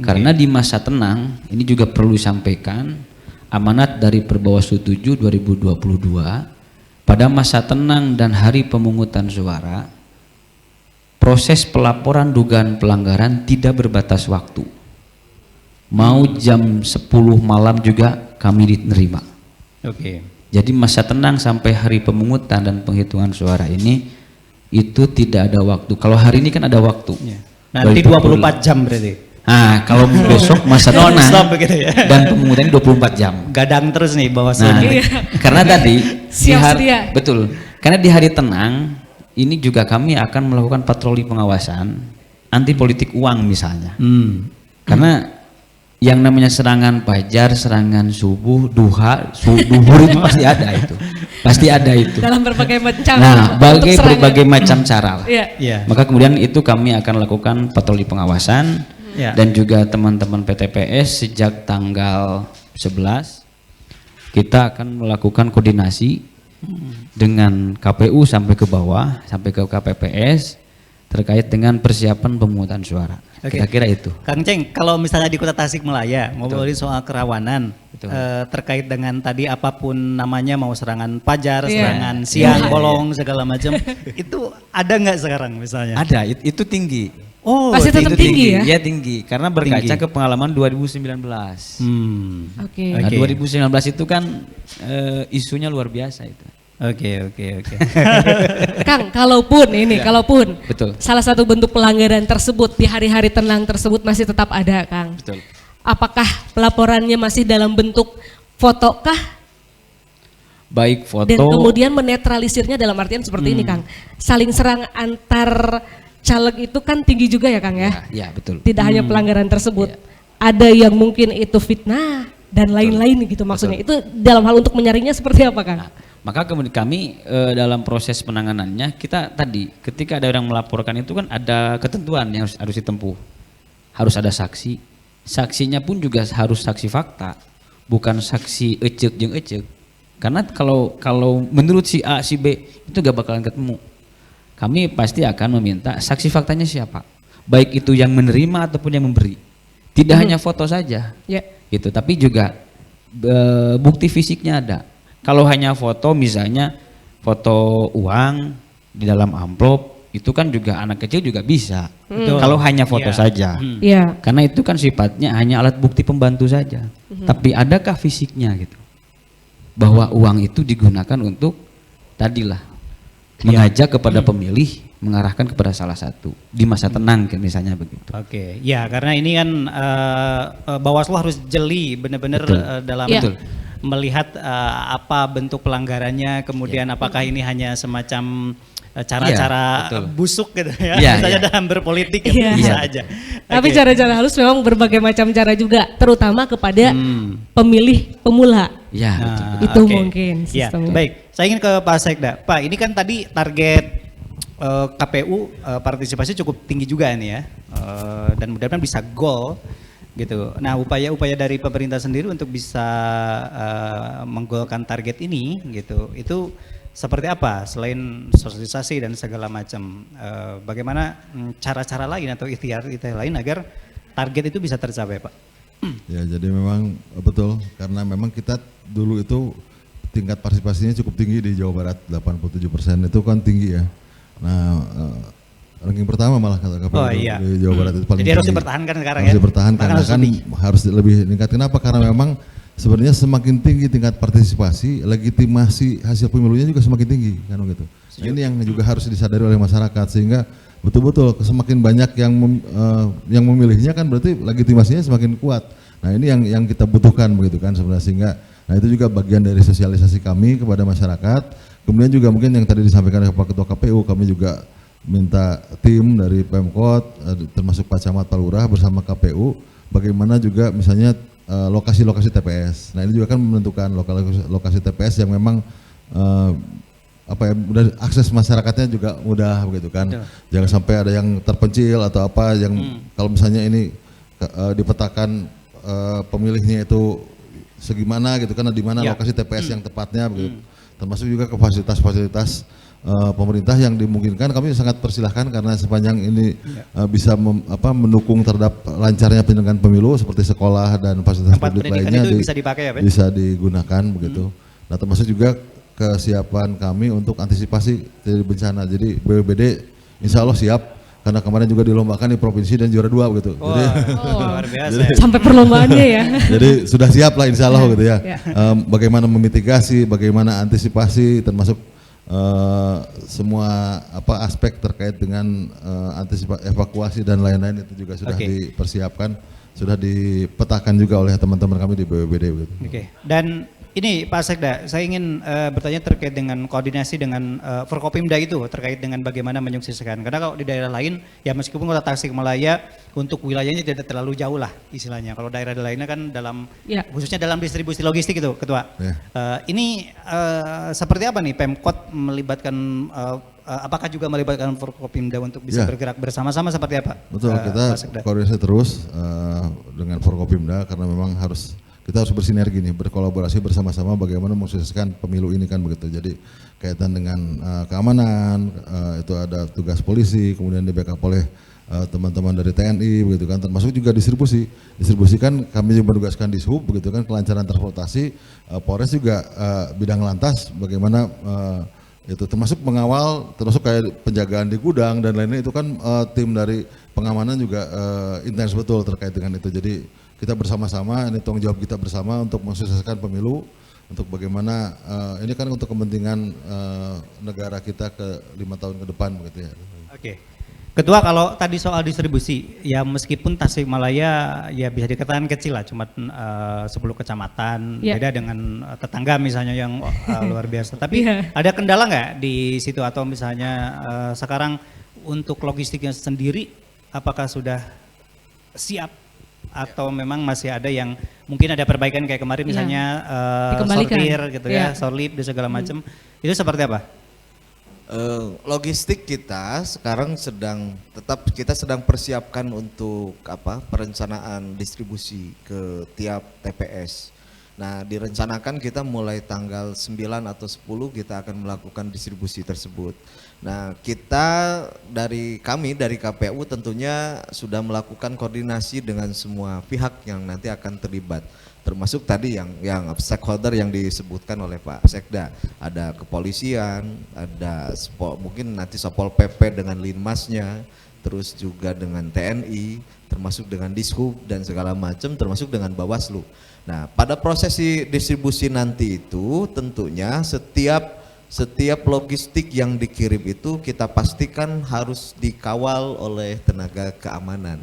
Karena di masa tenang ini juga perlu disampaikan amanat dari Perbawaslu 7 2022 pada masa tenang dan hari pemungutan suara. Proses pelaporan dugaan pelanggaran tidak berbatas waktu. Mau jam 10 malam juga kami diterima. Oke. Jadi masa tenang sampai hari pemungutan dan penghitungan suara ini itu tidak ada waktu. Kalau hari ini kan ada waktu. Nanti 24 jam berarti. Nah, kalau besok masa tenang begitu ya. dan pemungutan 24 jam. Gadang terus nih Bawaslu. Nah, karena tadi siap-siap. betul. Karena di hari tenang ini juga kami akan melakukan patroli pengawasan anti politik uang misalnya. Karena yang namanya serangan fajar, serangan subuh, duha, duhur itu pasti ada itu. Pasti ada itu. Dalam berbagai macam. Nah, berbagai macam cara lah. Iya. Maka kemudian itu kami akan lakukan patroli pengawasan dan juga teman-teman PTPS sejak tanggal 11 kita akan melakukan koordinasi dengan KPU sampai ke bawah, sampai ke KPPS, terkait dengan persiapan pemungutan suara. Oke. Kira-kira itu. Kang Ceng, kalau misalnya di Kota Tasikmalaya ngobrolin soal kerawanan Betul. terkait dengan tadi apapun namanya mau serangan pajar, Iya. serangan siang, bolong segala macam, itu ada nggak sekarang misalnya? Ada, itu tinggi. Oh, Masih tetap Itu tinggi ya? Iya tinggi, karena berkaca Tinggi. ke pengalaman 2019. Oke. Nah, Oke. 2019 itu kan isunya luar biasa itu. Oke. Kang, kalaupun Betul. salah satu bentuk pelanggaran tersebut di hari-hari tenang tersebut masih tetap ada, Kang. Betul. Apakah pelaporannya masih dalam bentuk foto kah? Baik foto. Dan kemudian menetralisirnya dalam artian seperti ini, Kang. Saling serang antar caleg itu kan tinggi juga ya, Kang ya? Ya, betul. Tidak hanya pelanggaran tersebut. Ada yang mungkin itu fitnah dan lain-lain gitu maksudnya. Itu dalam hal untuk menyaringnya seperti apa, Kang? Nah, maka kemudian kami dalam proses penanganannya kita tadi ketika ada orang melaporkan itu kan ada ketentuan yang harus ditempuh. Harus ada saksi. Saksinya pun juga harus saksi fakta, bukan saksi ecek jeung ecek. Karena kalau menurut si A si B itu gak bakalan ketemu. Kami pasti akan meminta saksi faktanya siapa. Baik itu yang menerima ataupun yang memberi. Tidak hanya foto saja. Ya. Gitu, tapi juga bukti fisiknya ada. Kalau hanya foto misalnya foto uang di dalam amplop itu kan juga anak kecil juga bisa. Betul. Kalau hanya foto Iya. saja. Iya. Karena itu kan sifatnya hanya alat bukti pembantu saja. Tapi adakah fisiknya gitu? Bahwa uang itu digunakan untuk tadilah mengajak kepada pemilih mengarahkan kepada salah satu di masa tenang kan misalnya begitu. Oke, ya karena ini kan Bawaslu harus jeli benar-benar Betul. dalam Iya. Betul. melihat apa bentuk pelanggarannya, kemudian apakah ini hanya semacam cara-cara Iya, betul. busuk gitu ya, Iya, misalnya iya. dalam berpolitik ya Iya. bisa Iya. aja. Tapi Oke. cara-cara halus memang berbagai macam cara juga, terutama kepada pemilih pemula. Ya, betul. Nah, Itu oke. mungkin Ya, sistemnya. baik. Saya ingin ke Pak Sekda. Pak, ini kan tadi target KPU partisipasi cukup tinggi juga ini ya, dan mudah-mudahan bisa goal gitu. Nah, upaya-upaya dari pemerintah sendiri untuk bisa menggolkan target ini gitu, itu seperti apa selain sosialisasi dan segala macam? Bagaimana cara-cara lain atau ikhtiar lain agar target itu bisa tercapai, Pak? Ya, jadi memang betul karena memang kita dulu itu tingkat partisipasinya cukup tinggi di Jawa Barat, 87% itu kan tinggi ya. Nah, ranking pertama malah kata KPU Oh, iya. di Jawa Barat itu paling Jadi harus tinggi. dipertahankan sekarang Harus ya? dipertahankan Bahkan karena harus kan lebih. harus lebih meningkat. Kenapa? Karena memang sebenarnya semakin tinggi tingkat partisipasi, legitimasi hasil pemilunya juga semakin tinggi kan begitu. Ini yang juga harus disadari oleh masyarakat sehingga betul-betul semakin banyak yang memilihnya kan berarti legitimasinya semakin kuat. Nah, ini yang kita butuhkan begitu kan sebenarnya sehingga nah itu juga bagian dari sosialisasi kami kepada masyarakat. Kemudian juga mungkin yang tadi disampaikan oleh Pak Ketua KPU, kami juga minta tim dari Pemkot termasuk Pak Camat Pak Lurah bersama KPU bagaimana juga misalnya lokasi-lokasi TPS. Nah, ini juga kan menentukan lokasi TPS yang memang mudah akses masyarakatnya juga mudah begitu kan. Betul. Jangan sampai ada yang terpencil atau apa yang kalau misalnya ini dipetakan pemilihnya itu segimana gitu kan, di mana Ya. lokasi TPS yang tepatnya begitu. Termasuk juga ke fasilitas-fasilitas pemerintah yang dimungkinkan kami sangat persilahkan karena sepanjang ini bisa mendukung terhadap lancarnya penyelenggaraan pemilu seperti sekolah dan fasilitas Tempat publik pendidikan lainnya itu bisa dipakai ya, Pak? bisa digunakan begitu. Nah, termasuk juga kesiapan kami untuk antisipasi dari bencana. Jadi BPBD insya Allah siap karena kemarin juga dilombakan di provinsi dan juara 2 begitu. Wah, luar biasa. ya. Sampai perlombaannya ya. Jadi sudah siap lah insya Allah gitu ya. Ya. Bagaimana memitigasi, bagaimana antisipasi termasuk semua aspek terkait dengan antisipasi evakuasi dan lain-lain itu juga sudah Oke. dipersiapkan, sudah dipetakan juga oleh teman-teman kami di BPBD gitu. Oke. Dan ini Pak Sekda, saya ingin bertanya terkait dengan koordinasi dengan Forkopimda itu terkait dengan bagaimana menyukseskan. Karena kalau di daerah lain, ya meskipun Kota Tasikmalaya untuk wilayahnya tidak terlalu jauh lah istilahnya. Kalau daerah lainnya kan dalam Ya. khususnya dalam distribusi logistik itu, Ketua. Ya. Ini seperti apa nih Pemkot melibatkan, apakah juga melibatkan Forkopimda untuk bisa Ya. bergerak bersama-sama seperti apa? Betul, Pak kita Sekda? koordinasi terus dengan Forkopimda karena memang harus kita harus bersinergi nih, berkolaborasi bersama-sama bagaimana mensukseskan pemilu ini kan begitu. Jadi kaitan dengan keamanan, itu ada tugas polisi, kemudian di backup oleh teman-teman dari TNI begitu kan, termasuk juga distribusi kan kami juga menugaskan di Dishub begitu kan, kelancaran transportasi, Polres juga bidang lantas bagaimana itu termasuk mengawal, termasuk kayak penjagaan di gudang dan lainnya itu kan tim dari pengamanan juga intens betul terkait dengan itu. Jadi kita bersama-sama, ini tanggung jawab kita bersama untuk mensukseskan pemilu, untuk bagaimana ini kan untuk kepentingan negara kita ke 5 tahun ke depan begitu ya. Oke. Ketua, kalau tadi soal distribusi, ya meskipun Tasikmalaya ya bisa dikatakan kecil lah, cuma 10 kecamatan, beda dengan tetangga misalnya yang luar biasa. Tapi ada kendala nggak di situ, atau misalnya sekarang untuk logistiknya sendiri, apakah sudah siap atau memang masih ada yang mungkin ada perbaikan kayak kemarin misalnya sortir gitu ya, sorlip dan segala macam, itu seperti apa? Logistik kita sekarang kita sedang persiapkan untuk perencanaan distribusi ke tiap TPS. Nah, direncanakan kita mulai tanggal 9 atau 10 kita akan melakukan distribusi tersebut. Nah, dari KPU tentunya sudah melakukan koordinasi dengan semua pihak yang nanti akan terlibat. Termasuk tadi yang stakeholder yang disebutkan oleh Pak Sekda, ada kepolisian, ada mungkin nanti Satpol PP dengan Linmasnya, terus juga dengan TNI, termasuk dengan Dishub dan segala macam, termasuk dengan Bawaslu. Nah, pada prosesi distribusi nanti itu tentunya setiap logistik yang dikirim itu kita pastikan harus dikawal oleh tenaga keamanan.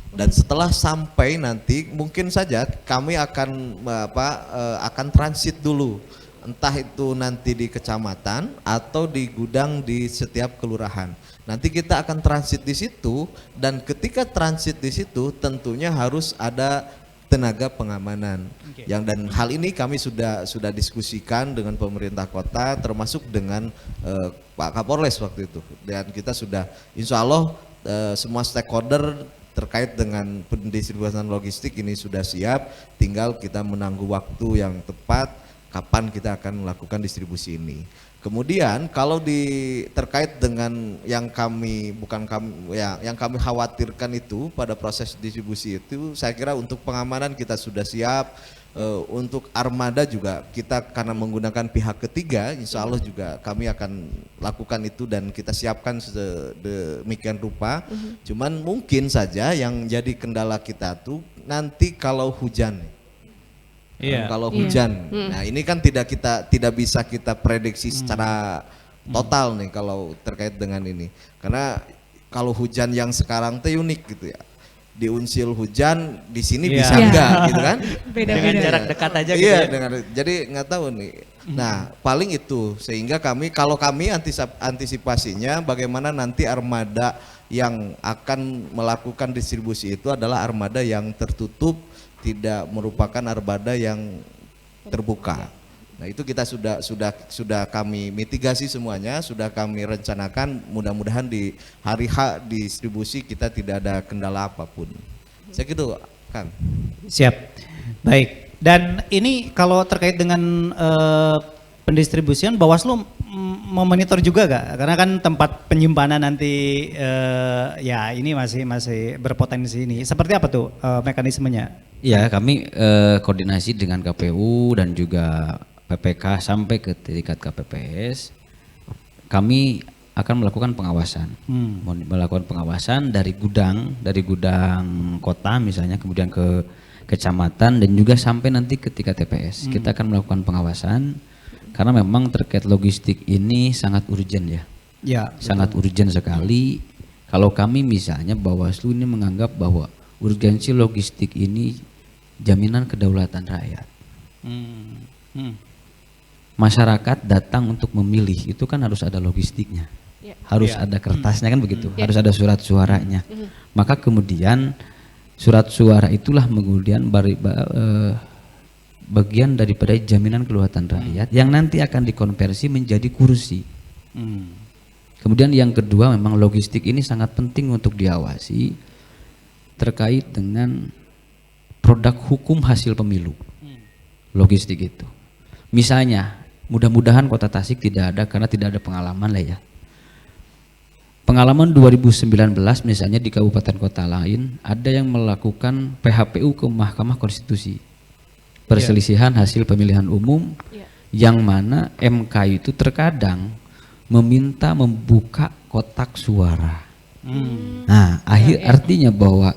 Dan setelah sampai nanti mungkin saja kami akan transit dulu, entah itu nanti di kecamatan atau di gudang di setiap kelurahan. Nanti kita akan transit di situ, dan ketika transit di situ tentunya harus ada tenaga pengamanan. Dan hal ini kami sudah diskusikan dengan pemerintah kota, termasuk dengan Pak Kapolres waktu itu. Dan kita sudah, insya Allah semua stakeholder terkait dengan pendistribusian logistik ini sudah siap, tinggal kita menunggu waktu yang tepat kapan kita akan melakukan distribusi ini. Kemudian kalau terkait dengan yang kami khawatirkan itu pada proses distribusi itu, saya kira untuk pengamanan kita sudah siap. Untuk armada juga kita karena menggunakan pihak ketiga, insya Allah juga kami akan lakukan itu dan kita siapkan sedemikian rupa. Cuman mungkin saja yang jadi kendala kita tuh nanti kalau hujan. Kalau hujan, nah ini kan tidak bisa kita prediksi secara total nih kalau terkait dengan ini. Karena kalau hujan yang sekarang tuh unik gitu ya. Di Unsil hujan, di sini bisa enggak gitu kan? Dengan jarak dekat aja gitu. Iya, jadi nggak tahu nih. Nah, paling itu sehingga kalau kami antisipasinya bagaimana nanti armada yang akan melakukan distribusi itu adalah armada yang tertutup, tidak merupakan armada yang terbuka. Nah, itu kita sudah kami mitigasi semuanya, sudah kami rencanakan, mudah-mudahan di hari H distribusi kita tidak ada kendala apapun. Saya gitu, Kang. Siap. Baik. Dan ini kalau terkait dengan pendistribusian, Bawaslu memonitor juga gak? Karena kan tempat penyimpanan nanti ya ini masih berpotensi ini. Seperti apa tuh mekanismenya? Ya, kami koordinasi dengan KPU dan juga PPK sampai ke tingkat KPPS, kami akan melakukan pengawasan, melakukan pengawasan dari gudang kota misalnya, kemudian ke kecamatan dan juga sampai nanti ke tingkat TPS. Kita akan melakukan pengawasan karena memang terkait logistik ini sangat urgent ya. Ya, sangat urgent sekali. Kalau kami misalnya Bawaslu ini menganggap bahwa urgensi logistik ini jaminan kedaulatan rakyat. Masyarakat datang untuk memilih itu kan harus ada logistiknya, harus ada kertasnya kan begitu, harus ada surat suaranya. Maka kemudian surat suara itulah kemudian bagian daripada jaminan kedaulatan rakyat yang nanti akan dikonversi menjadi kursi. Kemudian yang kedua, memang logistik ini sangat penting untuk diawasi terkait dengan produk hukum hasil pemilu. Logistik itu. Misalnya, mudah-mudahan Kota Tasik tidak ada karena tidak ada pengalaman lah ya. Pengalaman 2019 misalnya di kabupaten kota lain ada yang melakukan PHPU ke Mahkamah Konstitusi. Perselisihan hasil pemilihan umum yang mana MK itu terkadang meminta membuka kotak suara. Nah, artinya bahwa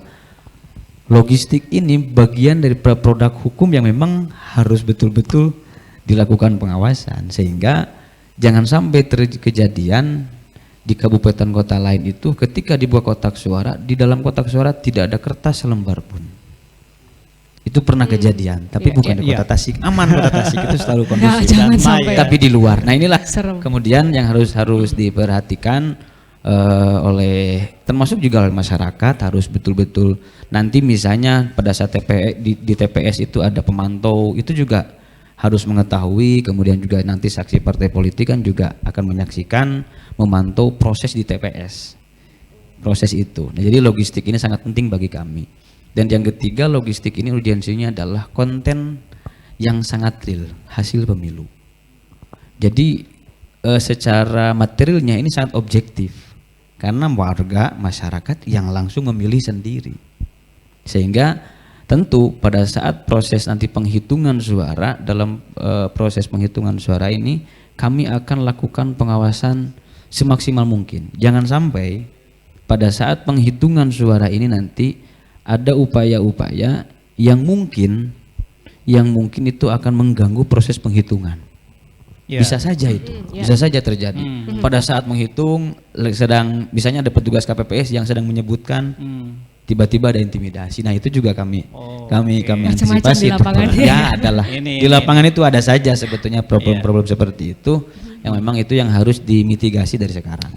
logistik ini bagian dari produk hukum yang memang harus betul-betul dilakukan pengawasan, sehingga jangan sampai terjadi kejadian di kabupaten kota lain itu ketika dibuat kotak suara, di dalam kotak suara tidak ada kertas selembar pun. Itu pernah kejadian, tapi bukan di Kota Tasik. Aman Kota Tasik itu selalu kondusif. Jangan sampai. Tapi di luar. Nah, inilah Serem. kemudian yang harus diperhatikan oleh termasuk juga oleh masyarakat, harus betul-betul nanti misalnya pada saat di TPS itu ada pemantau, itu juga harus mengetahui, kemudian juga nanti saksi partai politik kan juga akan menyaksikan, memantau proses di TPS, proses itu. Nah, jadi logistik ini sangat penting bagi kami. Dan yang ketiga, logistik ini urgensinya adalah konten yang sangat real, hasil pemilu. Jadi secara materialnya ini sangat objektif, karena warga masyarakat yang langsung memilih sendiri. Sehingga tentu pada saat proses nanti penghitungan suara, dalam proses penghitungan suara ini kami akan lakukan pengawasan semaksimal mungkin. Jangan sampai pada saat penghitungan suara ini nanti ada upaya-upaya yang mungkin itu akan mengganggu proses penghitungan. Bisa saja itu, bisa saja terjadi. Pada saat menghitung misalnya ada petugas KPPS yang sedang menyebutkan, tiba-tiba ada intimidasi. Nah, itu juga kami antisipasi. Di lapangan. Ya, adalah di lapangan itu ada saja sebetulnya problem-problem seperti itu, yang memang itu yang harus dimitigasi dari sekarang.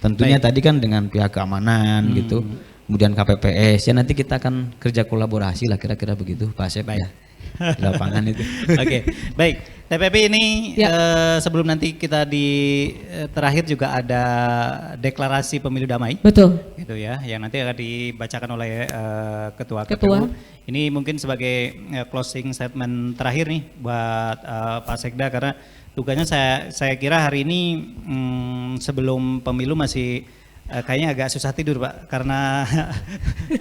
Tentunya tadi kan dengan pihak keamanan gitu, kemudian KPPS, ya nanti kita akan kerja kolaborasi lah, kira-kira begitu Pak Asep ya. Di lapangan itu. Baik. TPP ini sebelum nanti kita terakhir juga ada deklarasi pemilu damai. Betul. Gitu ya, yang nanti akan dibacakan oleh ketua KPU. Ini mungkin sebagai closing statement terakhir nih buat Pak Sekda, karena tugasnya saya kira hari ini sebelum pemilu masih kayaknya agak susah tidur Pak, karena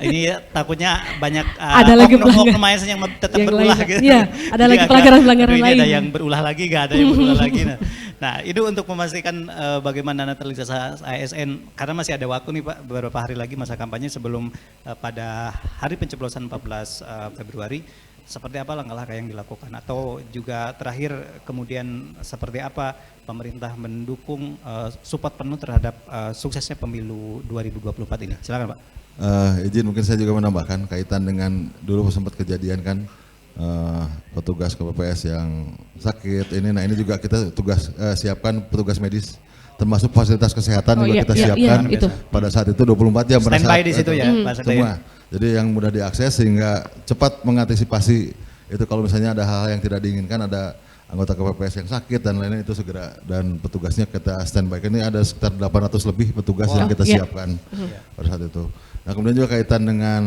ini takutnya banyak ada lagi oknum ASN yang tetap yang berulah lain, gitu. Iya, ada lagi pelanggaran-pelanggaran lain. Ada yang berulah lagi, nggak ada yang berulah lagi. Nah, itu untuk memastikan bagaimana netralitas ASN, karena masih ada waktu nih Pak, beberapa hari lagi masa kampanye sebelum pada hari pencoblosan 14 Februari. Seperti apa langkah-langkah yang dilakukan, atau juga terakhir kemudian seperti apa pemerintah mendukung support penuh terhadap suksesnya pemilu 2024 ini? Silakan Pak. Izin mungkin saya juga menambahkan kaitan dengan dulu sempat kejadian kan petugas KPPS yang sakit ini. Nah, ini juga kita siapkan petugas medis, termasuk fasilitas kesehatan juga kita siapkan pada saat itu 24 jam. Standby di situ ya Pak Sekda. Semua. Jadi yang mudah diakses sehingga cepat mengantisipasi itu kalau misalnya ada hal-hal yang tidak diinginkan, ada anggota KPPS yang sakit dan lainnya, itu segera, dan petugasnya kita standby. Ini ada sekitar 800 lebih petugas yang kita siapkan pada saat itu. Nah, kemudian juga kaitan dengan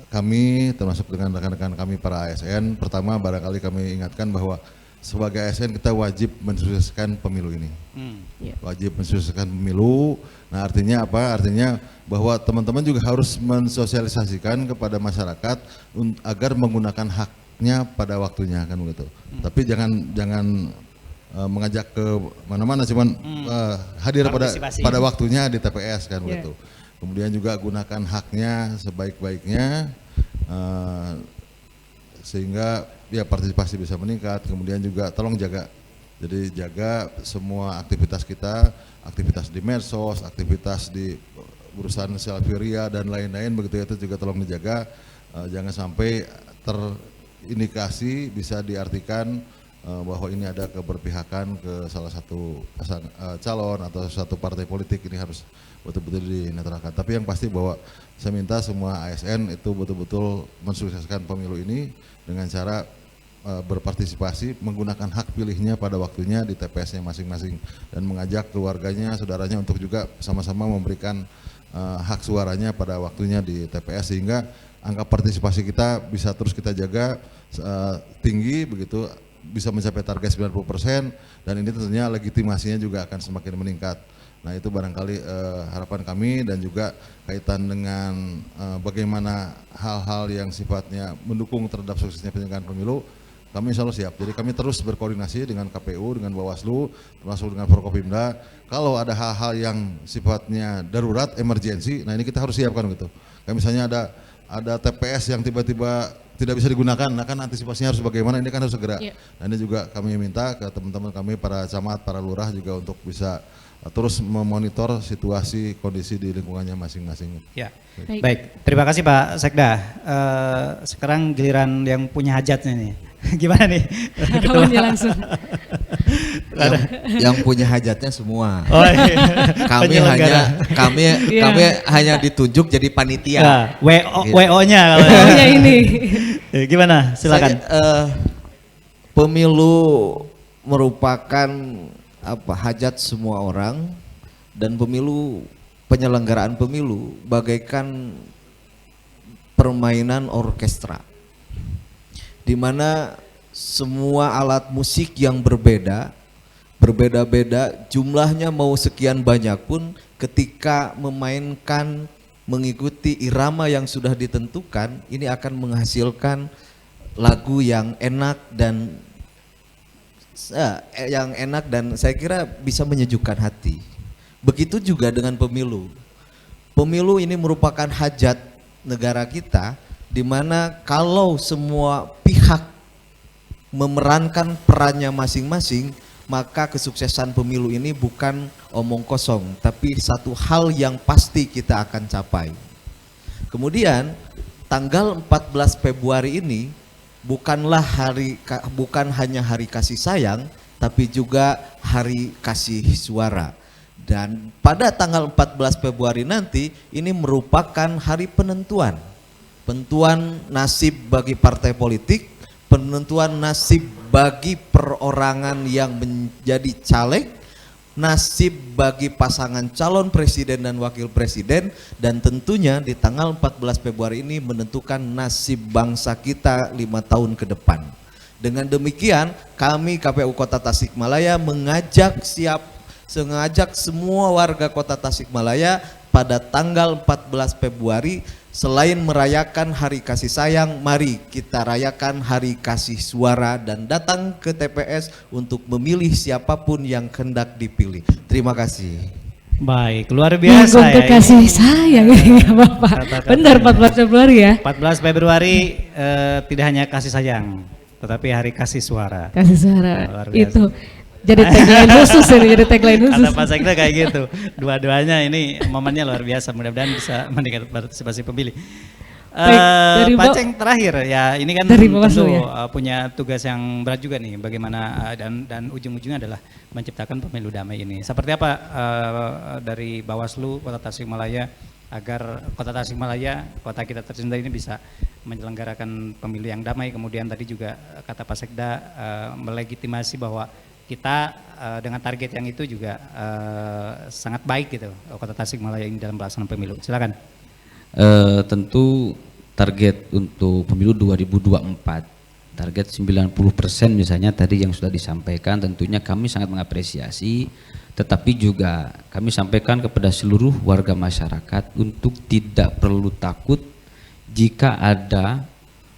kami, termasuk dengan rekan-rekan kami para ASN, pertama barangkali kami ingatkan bahwa sebagai ASN kita wajib mensukseskan pemilu ini. Wajib mensukseskan pemilu. Nah, artinya apa? Artinya bahwa teman-teman juga harus mensosialisasikan kepada masyarakat agar menggunakan haknya pada waktunya, kan begitu. Tapi jangan mengajak ke mana-mana, cuman hadir pada waktunya di TPS, kan begitu. Kemudian juga gunakan haknya sebaik-baiknya sehingga ya partisipasi bisa meningkat. Kemudian juga tolong jaga, jadi jaga semua aktivitas kita, aktivitas di medsos, aktivitas di urusan selfie dan lain-lain begitu ya, itu juga tolong dijaga. Jangan sampai terindikasi bisa diartikan bahwa ini ada keberpihakan ke salah satu calon atau satu partai politik. Ini harus betul-betul dinetralkan. Tapi yang pasti bahwa saya minta semua ASN itu betul-betul mensukseskan pemilu ini dengan cara berpartisipasi, menggunakan hak pilihnya pada waktunya di TPS-nya masing-masing, dan mengajak keluarganya, saudaranya untuk juga sama-sama memberikan hak suaranya pada waktunya di TPS, sehingga angka partisipasi kita bisa terus kita jaga tinggi begitu, bisa mencapai target 90%, dan ini tentunya legitimasinya juga akan semakin meningkat. Nah itu barangkali harapan kami, dan juga kaitan dengan bagaimana hal-hal yang sifatnya mendukung terhadap suksesnya penyelenggaraan pemilu, kami insya Allah siap. Jadi kami terus berkoordinasi dengan KPU, dengan Bawaslu, termasuk dengan Forkopimda. Kalau ada hal-hal yang sifatnya darurat, emergensi, nah ini kita harus siapkan gitu. Kayak misalnya ada TPS yang tiba-tiba tidak bisa digunakan, nah kan antisipasinya harus bagaimana, ini kan harus segera. Nah ini juga kami minta ke teman-teman kami, para camat, para lurah juga untuk bisa terus memonitor situasi kondisi di lingkungannya masing-masing. Ya, baik. Terima kasih Pak Sekda. Sekarang giliran yang punya hajatnya nih. Gimana nih? Harapannya langsung. Yang punya hajatnya semua. Oh, iya. Kami hanya ditunjuk jadi panitia. Ya, WO-nya kalau. Oh-nya ini. Gimana? Silakan. Pemilu merupakan hajat semua orang, dan penyelenggaraan pemilu bagaikan permainan orkestra, di mana semua alat musik yang berbeda-beda jumlahnya mau sekian banyak pun, ketika memainkan mengikuti irama yang sudah ditentukan, ini akan menghasilkan lagu yang enak dan saya kira bisa menyejukkan hati. Begitu juga dengan pemilu. Pemilu ini merupakan hajat negara kita, di mana kalau semua pihak memerankan perannya masing-masing, maka kesuksesan pemilu ini bukan omong kosong, tapi satu hal yang pasti kita akan capai. Kemudian tanggal 14 Februari ini bukan hanya hari kasih sayang, tapi juga hari kasih suara. Dan pada tanggal 14 Februari nanti ini merupakan hari penentuan nasib bagi partai politik, penentuan nasib bagi perorangan yang menjadi caleg, nasib bagi pasangan calon presiden dan wakil presiden, dan tentunya di tanggal 14 Februari ini menentukan nasib bangsa kita 5 tahun ke depan. Dengan demikian kami KPU Kota Tasikmalaya mengajak semua warga Kota Tasikmalaya pada tanggal 14 Februari, selain merayakan hari kasih sayang, mari kita rayakan hari kasih suara dan datang ke TPS untuk memilih siapapun yang hendak dipilih. Terima kasih. Baik, luar biasa ya. Kasih sayang ya Bapak. Benar 14 Februari ya. 14 Februari tidak hanya kasih sayang, tetapi hari kasih suara. Kasih suara. Luar biasa. Itu jadi tagline khusus ini, jadi tagline khusus. Kata Pak Sekda kayak gitu. Dua-duanya ini momennya luar biasa. Mudah-mudahan bisa meningkatkan partisipasi pemilih. Pak Ceng terakhir ya, ini kan tentu punya tugas yang berat juga nih. Bagaimana dan ujung-ujungnya adalah menciptakan pemilu damai ini. Seperti apa dari Bawaslu Kota Tasikmalaya agar Kota Tasikmalaya, kota kita tercinta ini bisa menyelenggarakan pemilu yang damai. Kemudian tadi juga kata Pak Sekda melegitimasi bahwa kita dengan target yang itu juga sangat baik gitu Kota Tasikmalaya ini dalam pelaksanaan pemilu. Silakan. Tentu target untuk pemilu 2024, target 90% misalnya tadi yang sudah disampaikan, tentunya kami sangat mengapresiasi, tetapi juga kami sampaikan kepada seluruh warga masyarakat untuk tidak perlu takut jika ada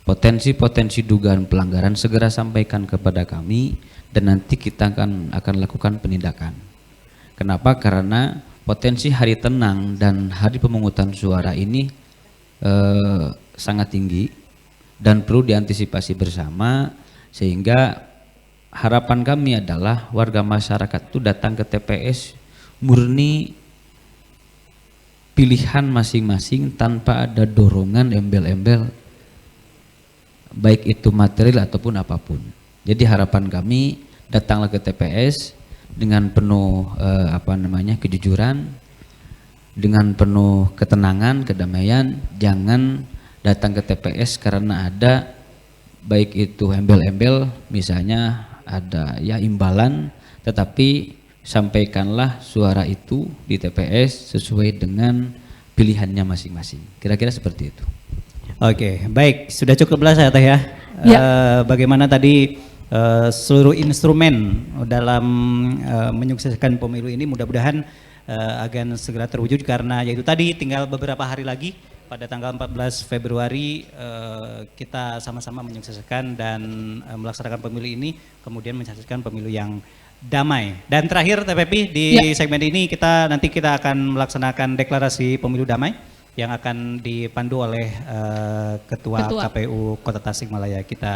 potensi-potensi dugaan pelanggaran, segera sampaikan kepada kami dan nanti kita akan lakukan penindakan. Kenapa? Karena potensi hari tenang dan hari pemungutan suara ini sangat tinggi dan perlu diantisipasi bersama, sehingga harapan kami adalah warga masyarakat itu datang ke TPS murni pilihan masing-masing tanpa ada dorongan embel-embel baik itu material ataupun apapun. Jadi harapan kami datanglah ke TPS dengan penuh kejujuran, dengan penuh ketenangan, kedamaian. Jangan datang ke TPS karena ada baik itu embel-embel, misalnya ada ya imbalan, tetapi sampaikanlah suara itu di TPS sesuai dengan pilihannya masing-masing. Kira-kira seperti itu. Oke, baik, sudah cukuplah saya Teh ya. Ya. Bagaimana tadi seluruh instrumen dalam menyukseskan pemilu ini mudah-mudahan akan segera terwujud, karena yaitu tadi tinggal beberapa hari lagi pada tanggal 14 Februari kita sama-sama menyukseskan dan melaksanakan pemilu ini, kemudian menyukseskan pemilu yang damai. Dan terakhir TPP di segmen ini nanti kita akan melaksanakan deklarasi pemilu damai yang akan dipandu oleh Ketua KPU Kota Tasikmalaya. Kita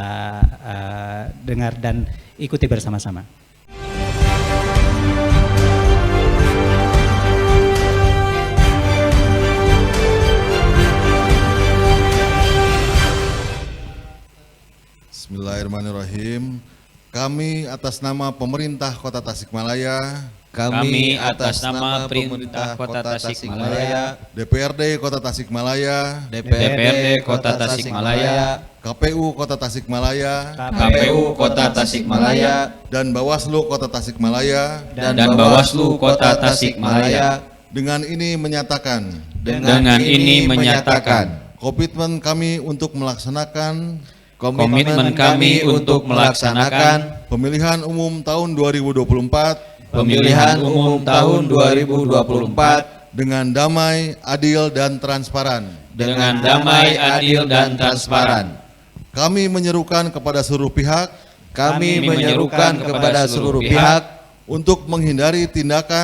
dengar dan ikuti bersama-sama. Bismillahirrahmanirrahim. Kami atas nama pemerintah Kota Tasikmalaya, Kami atas nama pemerintah Kota Tasikmalaya, DPRD Kota Tasikmalaya, DPRD Kota Tasikmalaya, KPU Kota Tasikmalaya, KPU Kota Tasikmalaya, dan Bawaslu Kota Tasikmalaya, dan Bawaslu Kota Tasikmalaya dengan ini menyatakan komitmen kami untuk melaksanakan pemilihan umum tahun 2024 dengan damai, adil, dan transparan. Kami menyerukan kepada seluruh pihak untuk menghindari tindakan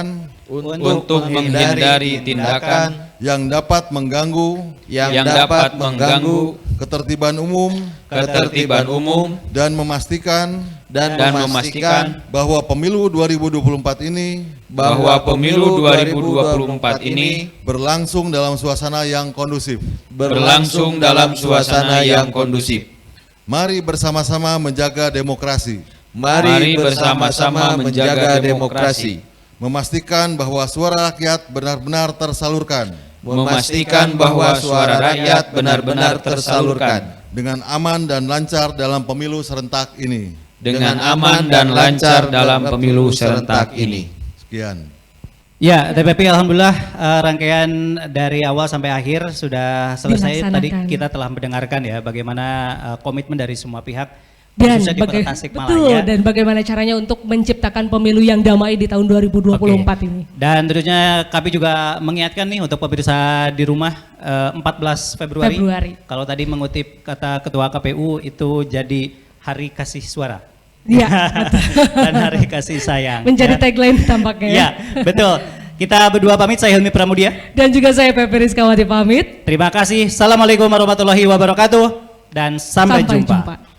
yang dapat mengganggu ketertiban umum dan memastikan bahwa pemilu 2024 ini berlangsung dalam suasana yang kondusif. Mari bersama-sama menjaga demokrasi. Memastikan bahwa suara rakyat benar-benar tersalurkan. Dengan aman dan lancar dalam pemilu serentak ini. Sekian. Ya, TPP alhamdulillah rangkaian dari awal sampai akhir sudah selesai. Tadi kita telah mendengarkan ya bagaimana komitmen dari semua pihak. Dan Dan bagaimana caranya untuk menciptakan pemilu yang damai di tahun 2024 ini. Dan tentunya kami juga mengingatkan nih untuk pemirsa di rumah 14 Februari. Kalau tadi mengutip kata Ketua KPU itu jadi hari kasih suara. Iya. Dan hari kasih sayang. Menjadi tagline tampaknya. Iya, betul. Kita berdua pamit, saya Hilmi Pramudia. Dan juga saya Pepe Rizkawati pamit. Terima kasih. Assalamualaikum warahmatullahi wabarakatuh. Dan sampai jumpa.